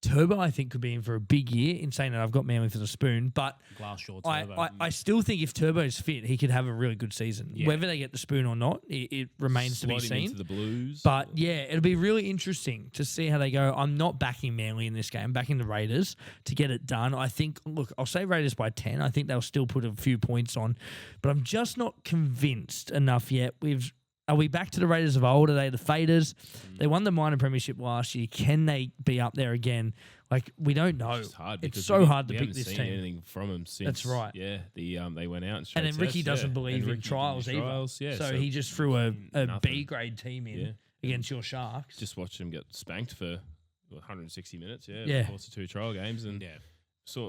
Turbo, I think, could be in for a big year. In saying that, I've got Manly for the spoon, but Glass short Turbo. I still think if Turbo's fit, he could have a really good season. Yeah. Whether they get the spoon or not, it remains to be seen. Into the Blues. But yeah, it'll be really interesting to see how they go. I'm not backing Manly in this game. I'm backing the Raiders to get it done. I think, look, I'll say Raiders by 10. I think they'll still put a few points on, but I'm just not convinced enough yet. Are we back to the Raiders of old? Are they the Faders? They won the minor premiership last year. Can they be up there again? Like, we don't know. It's so hard to pick this team. Anything from them since. That's right. Yeah, they went out and then Ricky doesn't believe in trials either. Yeah, so he just threw a B grade team in against your Sharks. Just watched them get spanked for 160 minutes. Yeah, Yeah. Of course, the 2 trial games, and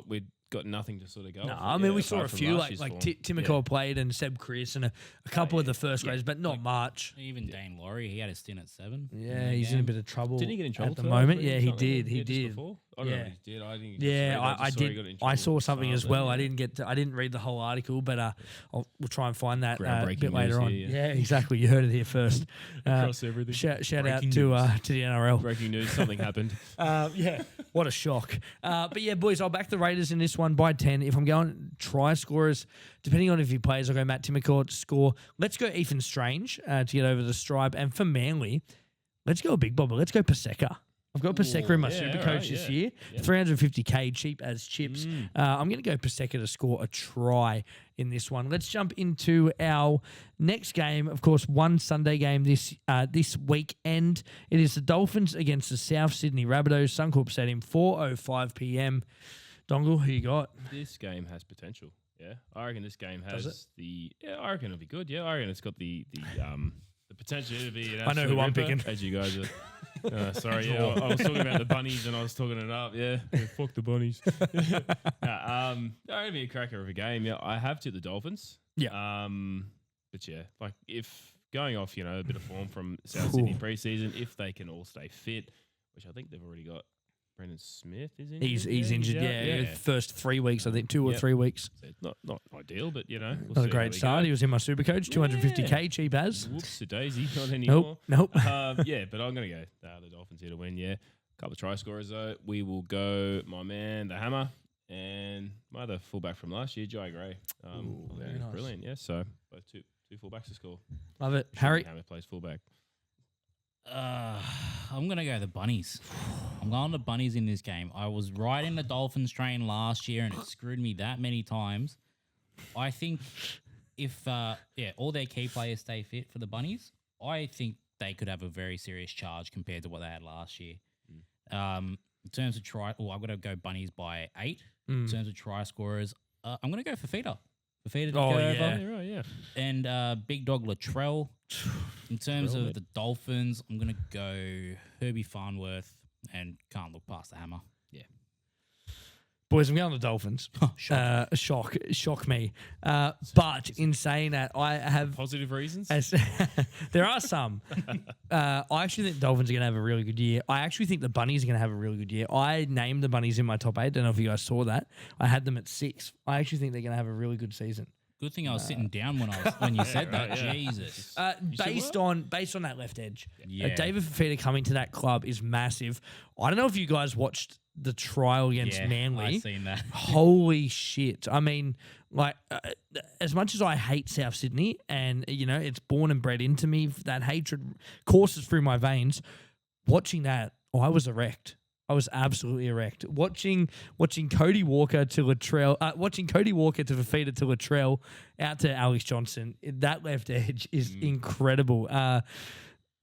we'd got nothing to sort of go. No, off. I mean, we apart saw a from few, last year's like form. Tim McCall played and Seb Chris and a couple of the first graders, but not much. Even Dane Laurie, he had a stint at 7. Yeah, he's in a bit of trouble. Didn't he get in trouble at the for that moment? or Yeah, he something? did. He Just did. before? I don't know if he did. I didn't. Yeah, I just saw he got did. in I trouble saw for something as something, well. yeah. I didn't read the whole article, but we'll try and find that a Groundbreaking bit later news on. here, Yeah, exactly. You heard it here first. Across everything. Shout out Breaking to news. the NRL. Breaking news, something happened. Yeah, what a shock. But yeah, boys, I'll back the Raiders in this one by 10. If I'm going try scorers, depending on if he plays, I'll go Matt Timokor to score. Let's go Ethan Strange to get over the stripe. And for Manly, let's go a big bobber. Let's go Paseka. I've got Paseka in my super coach this year. 350k, cheap as chips. I'm going to go Paseka to score a try in this one. Let's jump into our next game. Of course, one Sunday game this weekend. It is the Dolphins against the South Sydney Rabbitohs, Suncorp Stadium, 4:05 p.m. Dongle, who you got? This game has potential. Yeah, I reckon this game Does has I reckon it'll be good. Yeah, I reckon it's got the potential to be. I know who I'm ripper, picking. As you guys are. Sorry, I was talking about the bunnies and I was talking it up. Yeah, fuck the bunnies. It'll be a cracker of a game. Yeah, I have to the Dolphins. Yeah. But yeah, like if going off, a bit of form from South Sydney preseason, if they can all stay fit, which I think they've already got. Brendan Smith is injured. He's injured, yeah. First 3 weeks, I think, 2 or 3 weeks. So it's not ideal, but we'll not a great start. He was in my super coach, 250k, cheap as. Whoops, a daisy, not anymore. Nope. But I'm going to go the Dolphins here to win, yeah. Couple of try scorers, though. We will go my man, the Hammer, and my other fullback from last year, Jai Gray. Very nice. Brilliant, yeah. So both two fullbacks to score. Love it. Harry? Hammer plays fullback. I'm going to go the Bunnies. I'm going the Bunnies in this game. I was riding the Dolphins train last year and it screwed me that many times. I think if all their key players stay fit for the Bunnies, I think they could have a very serious charge compared to what they had last year. In terms of try, I've got to go Bunnies by 8. In terms of try scorers, I'm going to go for Fafita. Fafita to go over. Yeah. And big dog Latrell. In terms of the Dolphins, I'm going to go Herbie Farnworth and can't look past the hammer. Yeah. Boys, I'm going to Dolphins. Shock me. But in saying that, I have Positive reasons? there are some. I actually think the Dolphins are going to have a really good year. I actually think the Bunnies are going to have a really good year. I named the Bunnies in my top 8. Don't know if you guys saw that. I had them at 6. I actually think they're going to have a really good season. Good thing I was sitting down when you said that. yeah. Jesus. Based on that left edge. Yeah. David Fafita coming to that club is massive. I don't know if you guys watched the trial against Manly. I've seen that. Holy shit. I mean, like, as much as I hate South Sydney and, you know, it's born and bred into me, that hatred courses through my veins, watching that, I was erect. I was absolutely erect. Watching Cody Walker to Latrell, watching Cody Walker to Fafita to Latrell out to Alex Johnson, that left edge is incredible.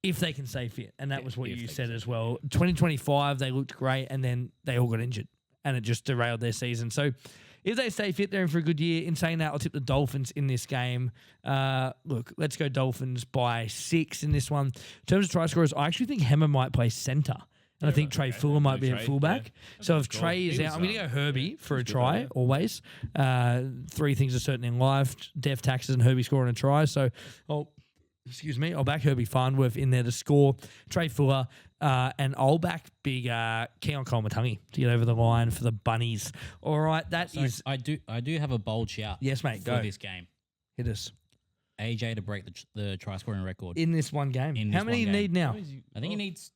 If they can stay fit. And that was what you said as well. 2025, they looked great, and then they all got injured, and it just derailed their season. So if they stay fit, they're in for a good year. In saying that, I'll tip the Dolphins in this game. Look, let's go Dolphins by 6 in this one. In terms of try scorers, I actually think Hemmer might play centre. And I think Trey Fuller might be at fullback. Yeah. So if Trey is out, I'm going to go Herbie for a try, always. 3 things are certain in life, death, taxes, and Herbie scoring a try. So I'll back Herbie Farnworth in there to score. Trey Fuller, and I'll back big Keon Kolomatangi to get over the line for the Bunnies. All right, I do have a bold shout. Yes, mate, for go. this game. Hit us. AJ to break the try scoring record. In this one game. In How this many one do you game. need now? I think he needs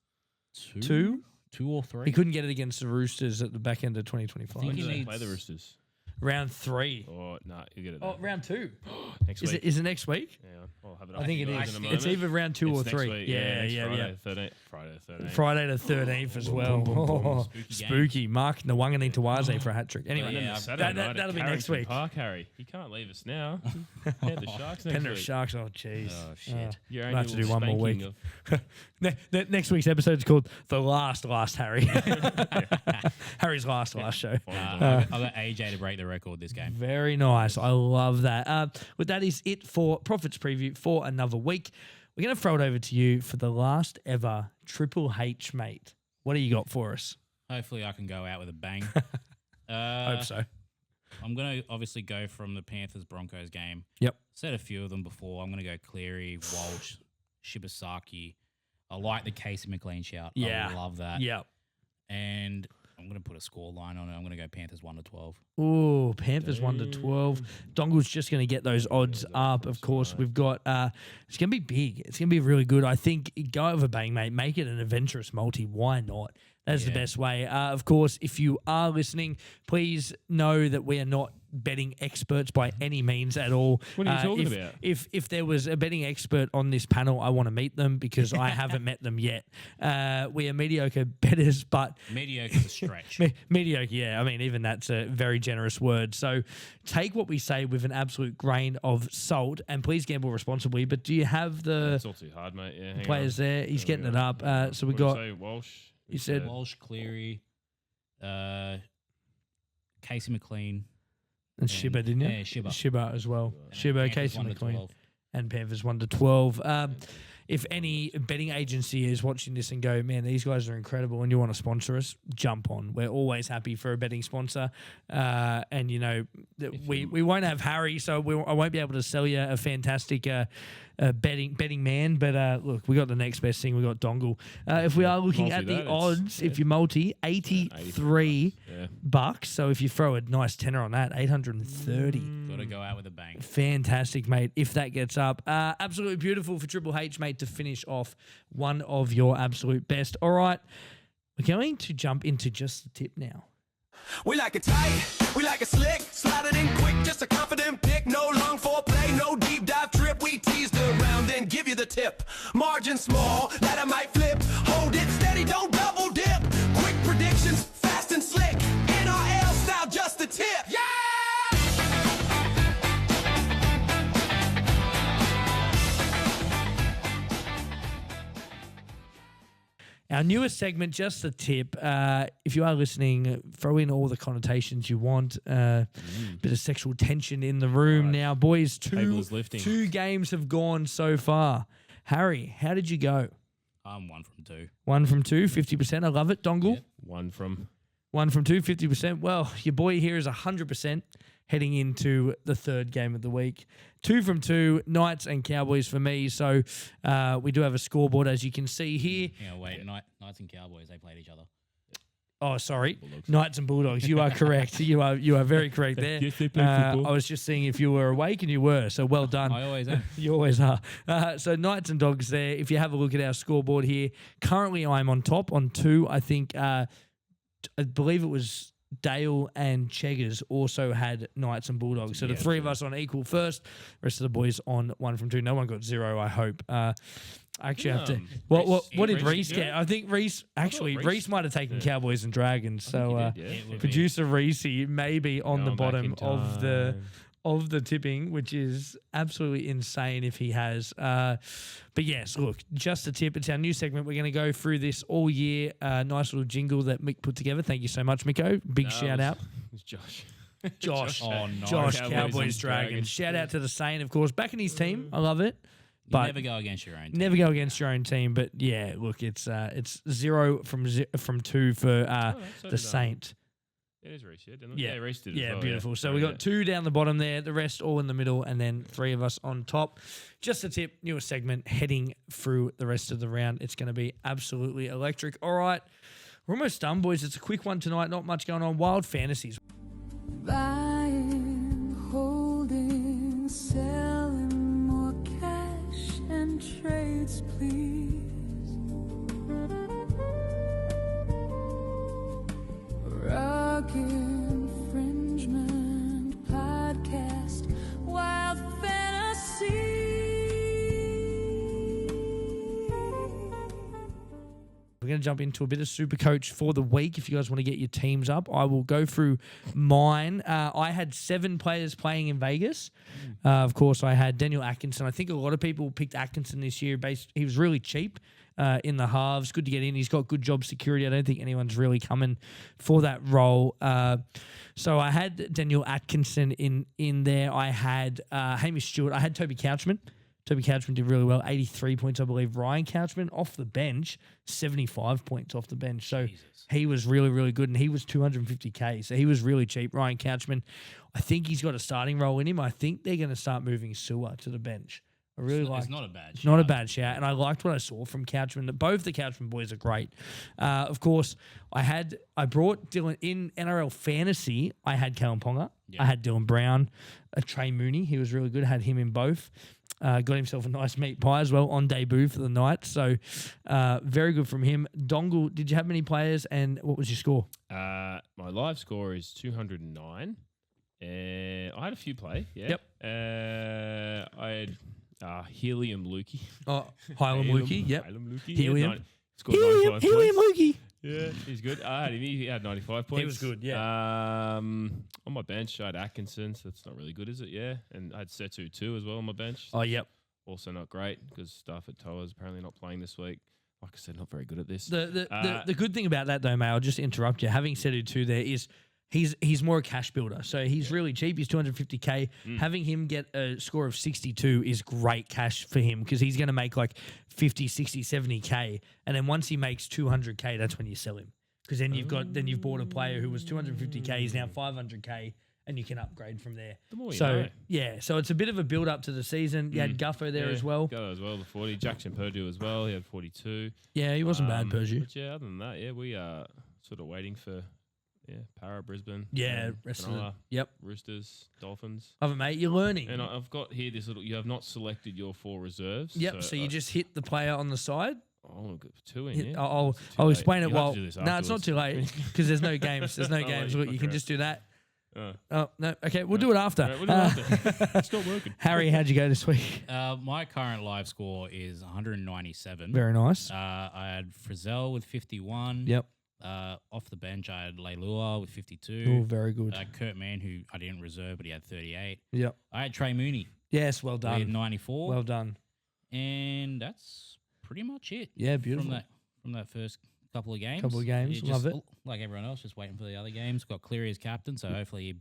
2? 2? 2 or 3. He couldn't get it against the Roosters at the back end of 2025. I think When do they needs- play the Roosters? Round 3. Or no, you get it. Oh, round 2. Next Is week. it next week? Yeah, I'll have it. I up think for it you guys is. in a It's moment. either round 2 or It's 3. next week. Yeah. Friday the 13th. Friday the 13th as well. Oh, spooky. Mark Nwangani Tawaze for a hat trick. Anyway, Yeah, Saturday night at that'll be next week. Carrington Park, Harry. You can't leave us now. Penrith Sharks next Penrith week. Sharks. Oh, jeez. Oh, shit. Your We'll have to annual do one more spanking week. of- Next week's episode is called The Last Harry. Harry's last show. I've got AJ to break the record this game. Very nice. I love that. But that is it for Profits Preview for another week. We're going to throw it over to you for the last ever Triple H, mate. What do you got for us? Hopefully I can go out with a bang. Hope so. I'm going to obviously go from the Panthers-Broncos game. Yep. Said a few of them before. I'm going to go Cleary, Walsh, Shibasaki. I like the Casey McLean shout. Yeah. I love that. Yep. And I'm going to put a score line on it. I'm going to go Panthers 1-12. Ooh, Panthers 1-12. Dongle's just going to get those odds up. Of course, we've got. It's going to be big. It's going to be really good. I think go over bang, mate. Make it an adventurous multi. Why not? That's the best way. Of course, if you are listening, please know that we are not betting experts by any means at all. What are you talking about? If there was a betting expert on this panel, I want to meet them because I haven't met them yet. We are mediocre bettors, but Mediocre is a stretch. mediocre, yeah. I mean, even that's a very generous word. So take what we say with an absolute grain of salt, and please gamble responsibly. But do you have the It's all too hard, mate. Yeah, hang players on. there? He's There we getting it go. up. So we What did you got. say? Walsh. You said Walsh, Cleary, Casey McLean. and Shibba, didn't you? Yeah, Shibba. Shibba as well. And Shibba, Panthers Casey 1-12. McLean, and Panthers 1-12. If any betting agency is watching this and go, man, these guys are incredible, and you want to sponsor us, jump on. We're always happy for a betting sponsor, and you know we won't have Harry, so I won't be able to sell you a fantastic betting man. But look, we got the next best thing. We got Dongle. If we are looking Multi at the that, it's- odds, if you multi, $83. Yeah. So if you throw a nice tenner on that, 830. Got to go out with a bang. Fantastic, mate. If that gets up, absolutely beautiful for Triple H, mate, to finish off one of your absolute best. All right, we're going to jump into just the tip now. We like it tight, we like it slick, slide it in quick, just a confident pick, no long foreplay, no deep dive trip, we teased around, then give you the tip. Margin small, that I might flip, hold it steady, don't double dip, quick predictions, fast and slick, NRL style, just the tip. Yeah! Our newest segment, just a tip. If you are listening, throw in all the connotations you want. Bit of sexual tension in the room now. Boys, Table is lifting. 2 games have gone so far. Harry, how did you go? I'm 1 from 2. 1 from 2, 50%. I love it. Dongle? Yep. 1 from 1 from 2, 50%. Well, your boy here is 100% heading into the 3rd game of the week. 2 from 2, Knights and Cowboys for me. So we do have a scoreboard, as you can see here. Wait, Knights and Cowboys, they played each other. Oh, sorry. Bulldogs. Knights and Bulldogs. You are correct. You are very correct there. Yes, they play football. I was just seeing if you were awake, and you were. So well done. I always am. You always are. So Knights and Dogs there. If you have a look at our scoreboard here, currently I'm on top on 2. I think I believe it was Dale and Cheggers also had Knights and Bulldogs. So the 3 of us on equal first. Rest of the boys on 1 from 2. No one got 0, I hope. I actually have to. What did Reese get? I think Reese Reese might have taken Cowboys and Dragons. So producer Reese may be on the bottom of the tipping, which is absolutely insane if he has. But yes, look, just a tip. It's our new segment. We're going to go through this all year. Nice little jingle that Mick put together. Thank you so much, Miko. Big shout out. It was Josh. Josh. Oh, no. Josh, Cowboys Cowboys, and Dragons. Dragons. Shout out to the Saint, of course. Back in his team. I love it. But never go against your own team. never go against your own team. But yeah, look, it's 0 from 2 for so the did, Saint. It is Reese, didn't it? Yeah. Reese did Yeah, as well. beautiful. So Oh, we got 2 down the bottom there, the rest all in the middle, and then 3 of us on top. Just a tip, newest segment heading through the rest of the round. It's going to be absolutely electric. All right, we're almost done, boys. It's a quick one tonight. Not much going on. Wild fantasies. Buying, holding, selling more cash and trades, please. Ruck Infringement Podcast, Wild Fantasy. We're going to jump into a bit of super coach for the week. If you guys want to get your teams up, I will go through mine. I had 7 players playing in Vegas. Of course, I had Daniel Atkinson. I think a lot of people picked Atkinson this year. He was really cheap in the halves. Good to get in. He's got good job security. I don't think anyone's really coming for that role. So I had Daniel Atkinson in there. I had Hamish Stewart. I had Toby Couchman. Toby Couchman did really well, 83 points, I believe. Ryan Couchman off the bench, 75 points off the bench. So he was really, really good, and he was 250K. So he was really cheap. Ryan Couchman, I think he's got a starting role in him. I think they're going to start moving Sewer to the bench. I really like. It's not a bad. Not a bad shout, and I liked what I saw from Couchman. Both the Couchman boys are great. Of course, I brought Dylan in NRL fantasy. I had Callum Ponga. Yeah. I had Dylan Brown, Trey Mooney. He was really good. Had him in both. Got himself a nice meat pie as well on debut for the Knights. So very good from him. Dongle, did you have many players, and what was your score? My live score is 209. I had a few play. Yeah. Yep. I had Helium Lukey. Oh, Hylam Lukey. Yep. Helium Lukey. Helium. Scored Helium 95 Helium points. Lukey. Yeah, he's good. I had him. He had 95 points. He was good, yeah. On my bench, I had Atkinson, so that's not really good, is it? Yeah. And I had Setu too as well on my bench. Oh, yep. Also not great because Stafford Toa is apparently not playing this week. Like I said, not very good at this. The good thing about that though, mate, I'll just interrupt you. Having said it too, there is he's more a cash builder, so he's really cheap. He's 250K. Having him get a score of 62 is great cash for him because he's going to make like 50, 60, 70K, and then once he makes 200K, that's when you sell him because then you've bought a player who was 250K, he's now 500K. And you can upgrade from there. The more you so know. yeah, so it's a bit of a build up to the season. You had Guffo there as well. Gutho as well, the 40. Jackson Purdue as well. He had 42. Yeah, he wasn't bad, Purdue. But yeah, other than that, yeah, we are sort of waiting for Para, Brisbane. Yeah, rest of the, Cronulla, yep. Roosters, Dolphins. Other mate, you're learning. And I've got here this little. You have not selected your 4 reserves. Yep. So you just hit the player on the side. I'll put 2 in. Yeah. I'll It's too explain late. it You'll have while. to do this No, it's not too late because there's no games. There's no games. wait, You can okay. just do that. Oh. Oh no. Okay, we'll do it after. Right, we'll do it after. It's not working. Harry, how'd you go this week? My current live score is 197. Very nice. I had Frizzell with 51. Yep. Off the bench, I had Leilua with 52. Oh, very good. Kurt Mann, who I didn't reserve, but he had 38. Yep. I had Trey Mooney Yes. Well with done. 94. Well done. And that's pretty much it. Yeah. Beautiful. From from that first couple of games. Love just, it. Like everyone else, just waiting for the other games. Got Cleary as captain, so hopefully he,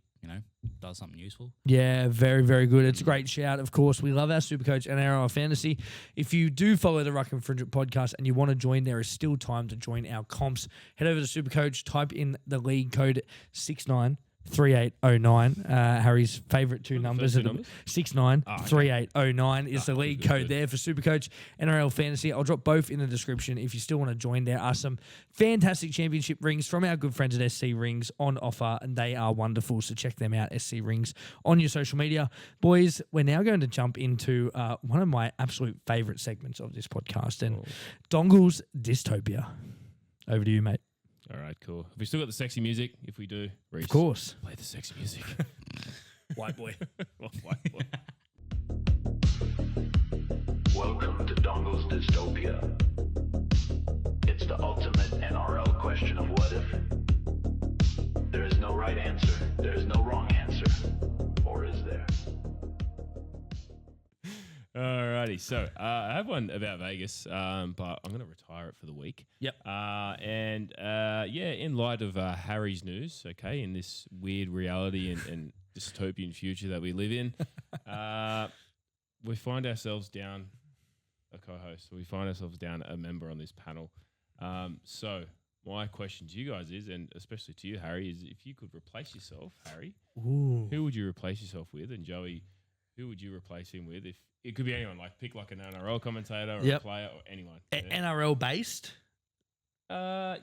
does something useful. Yeah, very, very good. It's a great shout. Of course, we love our Supercoach and our Fantasy. If you do follow the Ruck Infringement Podcast and you want to join, there is still time to join our comps. Head over to Supercoach, type in the league code 693809. Harry's favourite two numbers. 693809 is the league code there for Supercoach NRL Fantasy. I'll drop both in the description if you still want to join. There are some fantastic championship rings from our good friends at SC Rings on offer, and they are wonderful. So check them out, SC Rings, on your social media. Boys, we're now going to jump into one of my absolute favourite segments of this podcast, and Dongle's Dystopia. Over to you, mate. All right, cool. Have we still got the sexy music? If we do, Reece, Of course. play the sexy music. White boy. White boy. Welcome to Dongle's Dystopia. It's the ultimate NRL question of what if. There is no right answer, there is no wrong answer. Or is there? Alrighty, so I have one about Vegas, but I'm going to retire it for the week. Yep. In light of Harry's news, okay, in this weird reality and dystopian future that we live in, we find ourselves down a co-host. We find ourselves down a member on this panel. So my question to you guys is, and especially to you, Harry, is if you could replace yourself, Harry, Ooh. who would you replace yourself with? And Joey, who would you replace him with? If it could be anyone, like pick like an NRL commentator or a player or anyone. NRL based? And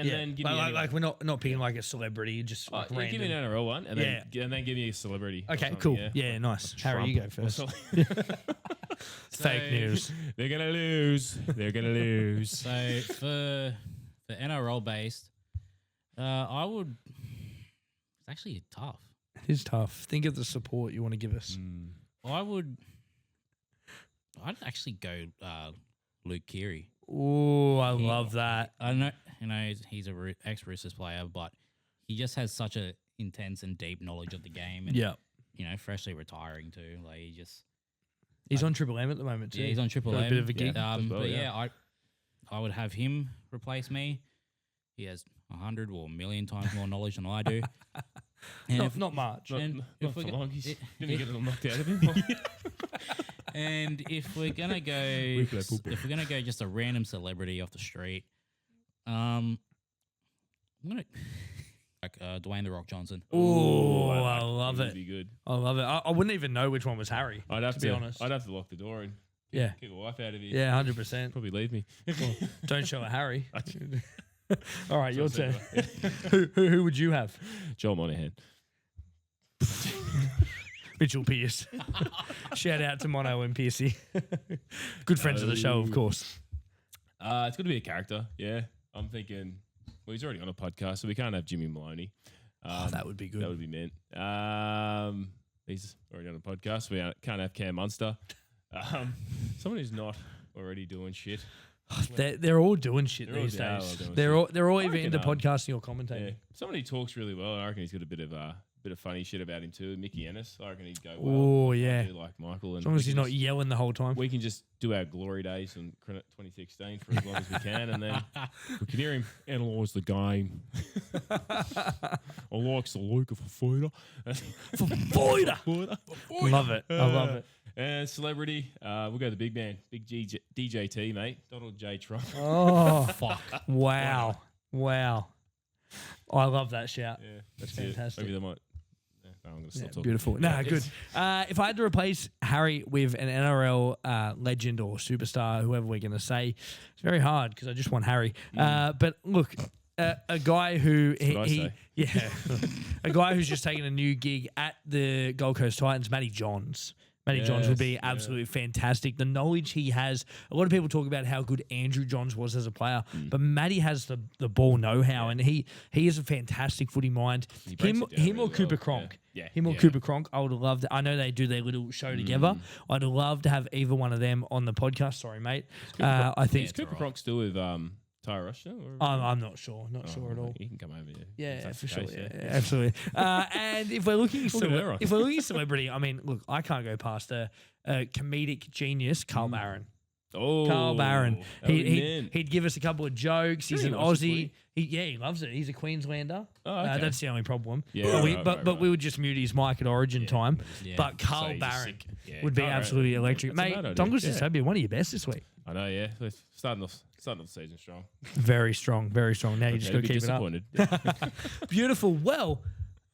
then give me like we're not picking like a celebrity, just like random. give me an NRL one, and then give me a celebrity. or Okay, something, cool. Yeah, Yeah, nice. Harry, you go first. Fake news. They're gonna lose. They're gonna lose. So for NRL based, I would. It's actually tough. It is tough. Think of the support you want to give us. I'd actually go Luke Keary. Oh, I love that. I know, he's a ex-Roosters player, but he just has such a intense and deep knowledge of the game. And, Yeah. Freshly retiring too. Like He's on Triple M at the moment too. Yeah, he's on Triple Got M. a bit of a gig. I would have him replace me. He has 100 or a million times more knowledge than I do. And Not much. and Not if for we're long. go- He's it- gonna it- get it all knocked out of him. And if we're gonna go just a random celebrity off the street, I'm gonna like Dwayne "The Rock" Johnson. Oh, I love Would it. be good. I love it. I wouldn't even know which one was Harry. I'd have to be honest. I'd have to lock the door and Yeah. kick a wife out of here. Yeah, 100%. Probably leave me. Don't show a Harry. All right, your So turn. yeah. Who would you have? Joel Monahan. Mitchell Pearce. Shout out to Mono and Piercy. Good friends of the show, of course. It's going to be a character. Yeah. I'm thinking, well, he's already on a podcast, so we can't have Jimmy Maloney. That would be good. That would be mint. He's already on a podcast. We can't have Cam Munster. Someone who's not already doing shit. They're all doing shit They're all these doing days. shit. They're all I either into reckon, podcasting or Yeah. commentating. Someone who talks really well. I reckon he's got a bit of funny shit about him too. Mickey Ennis. I reckon he'd go well. Oh, yeah. Do like Michael. And As long as we he's can not yelling the whole time. we can just do our glory days in 2016 for as long as we can, and then we can hear him analyse the game. I likes the look of a fighter. Love it. I love it. And celebrity, we'll go the big man, big DJT, mate. Donald J. Trump. Oh, fuck. Wow. I love that shout. Yeah, that's Fantastic. it. Maybe they might. No, I'm going to stop talking. Beautiful. Nah, good. If I had to replace Harry with an NRL legend or superstar, whoever we're going to say, it's very hard because I just want Harry. But look, a guy who a guy who's just taken a new gig at the Gold Coast Titans, Matty Johns. Matty Johns would be absolutely fantastic. The knowledge he has, a lot of people talk about how good Andrew Johns was as a player, but Matty has the ball know-how, and he is a fantastic footy mind. breaks Him it down or really Cooper well. Cronk. Yeah. Him or Yeah. Cooper Cronk. I would love to. I know they do their little show together. I'd love to have either one of them on the podcast. Sorry, mate. I think Is Cooper Cronk still with Tyre Rush now? Or? I'm not sure. Not sure at all. He can come over here. Yeah, If that's for the sure. case, Yeah, absolutely. And if we're looking at her. celebrity, I mean, look, I can't go past a comedic genius, Carl Barron. Oh, Carl Barron. that would be mint. He'd give us a couple of jokes. He's Sure, an he watches Aussie. footy. He loves it. He's a Queenslander. Oh, okay. That's the only problem. Yeah, But we would just mute his mic at Origin time. Yeah. But Carl So he's Barron sick. Yeah, would be Carl Barron. absolutely electric. That's a Mate, mad idea. Dongles Yeah. is Sabia, one of your best this week. I know, yeah. We're starting off the season strong. Very strong, very strong. Now you just got to Be keep it up. disappointed. Beautiful. Well,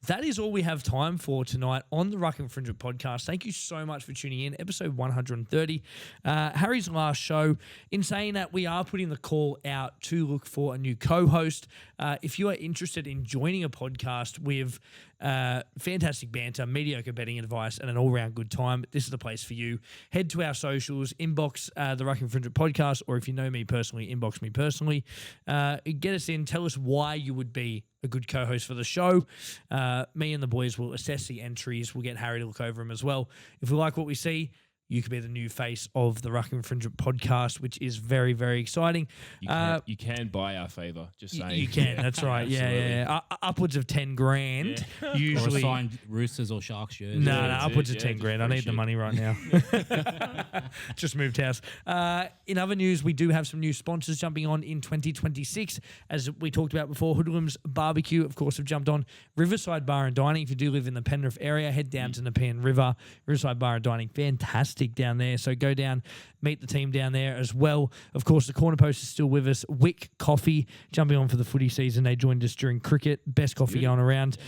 that is all we have time for tonight on the Ruck Infringement Podcast. Thank you so much for tuning in. Episode 130. Harry's last show. In saying that, we are putting the call out to look for a new co-host. If you are interested in joining a podcast with fantastic banter, mediocre betting advice, and an all-round good time, this is the place for you. Head to our socials, inbox the Ruck Infringement Podcast, or if you know me personally, inbox me personally. Get us in. Tell us why you would be a good co-host for the show. Me and the boys will assess the entries. We'll get Harry to look over them as well. If we like what we see, you could be the new face of the Ruck Infringement Podcast, which is very, very exciting. You can buy our favour, just saying. You can, that's right. Yeah. Upwards of 10 grand, usually. Or a signed Roosters or Sharks jersey. No, that's it. upwards of Yeah, 10 just grand. I free need the shit. money right now. Just moved house. In other news, we do have some new sponsors jumping on in 2026. As we talked about before, Hoodlum's Barbecue, of course, have jumped on. Riverside Bar and Dining. If you do live in the Penrith area, head down to Nepean River. Riverside Bar and Dining, fantastic down there. So go down, meet the team down there as well. Of course, the Corner Post is still with us. Wick Coffee, jumping on for the footy season. They joined us during cricket. Best coffee going around.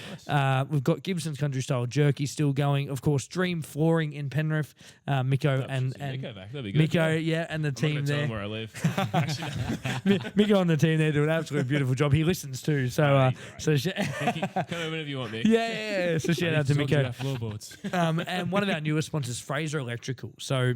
We've got Gibson's Country Style Jerky still going. Of course, Dream Flooring in Penrith. Miko and Miko back. That'd be good. Miko, yeah, and the I'm not team gonna tell there. him where I live. Miko and the team there do an absolutely beautiful job. He listens too. So, so Come over whenever you want, Mick. yeah. So shout out to Miko. Floorboards. And one of our newest sponsors, Fraser Electrical. So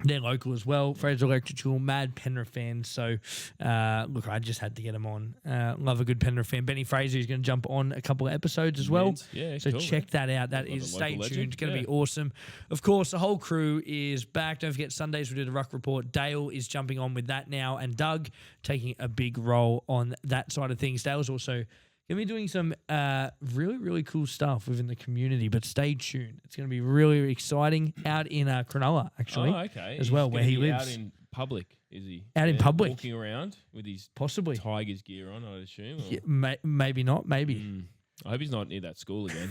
they're local as well. Fraser Electrical, mad Penrith fans. So, look, I just had to get them on. Love a good Penrith fan. Benny Fraser is going to jump on a couple of episodes as well. Yeah, So cool. check that out. That Love is, a stay local tuned. legend. It's going to Yeah. be awesome. Of course, the whole crew is back. Don't forget, Sundays we do the Ruck Report. Dale is jumping on with that now, and Doug taking a big role on that side of things. Dale's also going to be doing some really, really cool stuff within the community, but stay tuned. It's going to be really exciting out in Cronulla, actually, Oh, okay. as well, He's where gonna he be lives. Out in public, is he? Out in public. Walking around with his Possibly. Tigers gear on, I'd assume. Or? Yeah, maybe not, maybe. I hope he's not near that school again.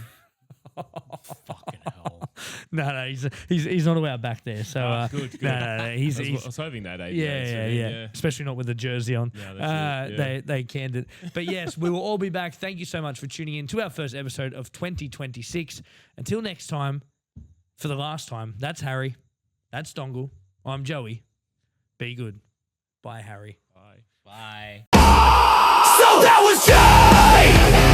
Fucking hell. No, he's not allowed back there. So good. No, he's I was hoping that. yeah. Especially not with the jersey on. No, that's it, yeah. They canned it. But yes, we will all be back. Thank you so much for tuning in to our first episode of 2026. Until next time, for the last time, that's Harry. That's Dongle. I'm Joey. Be good. Bye, Harry. Bye. So that was Jay!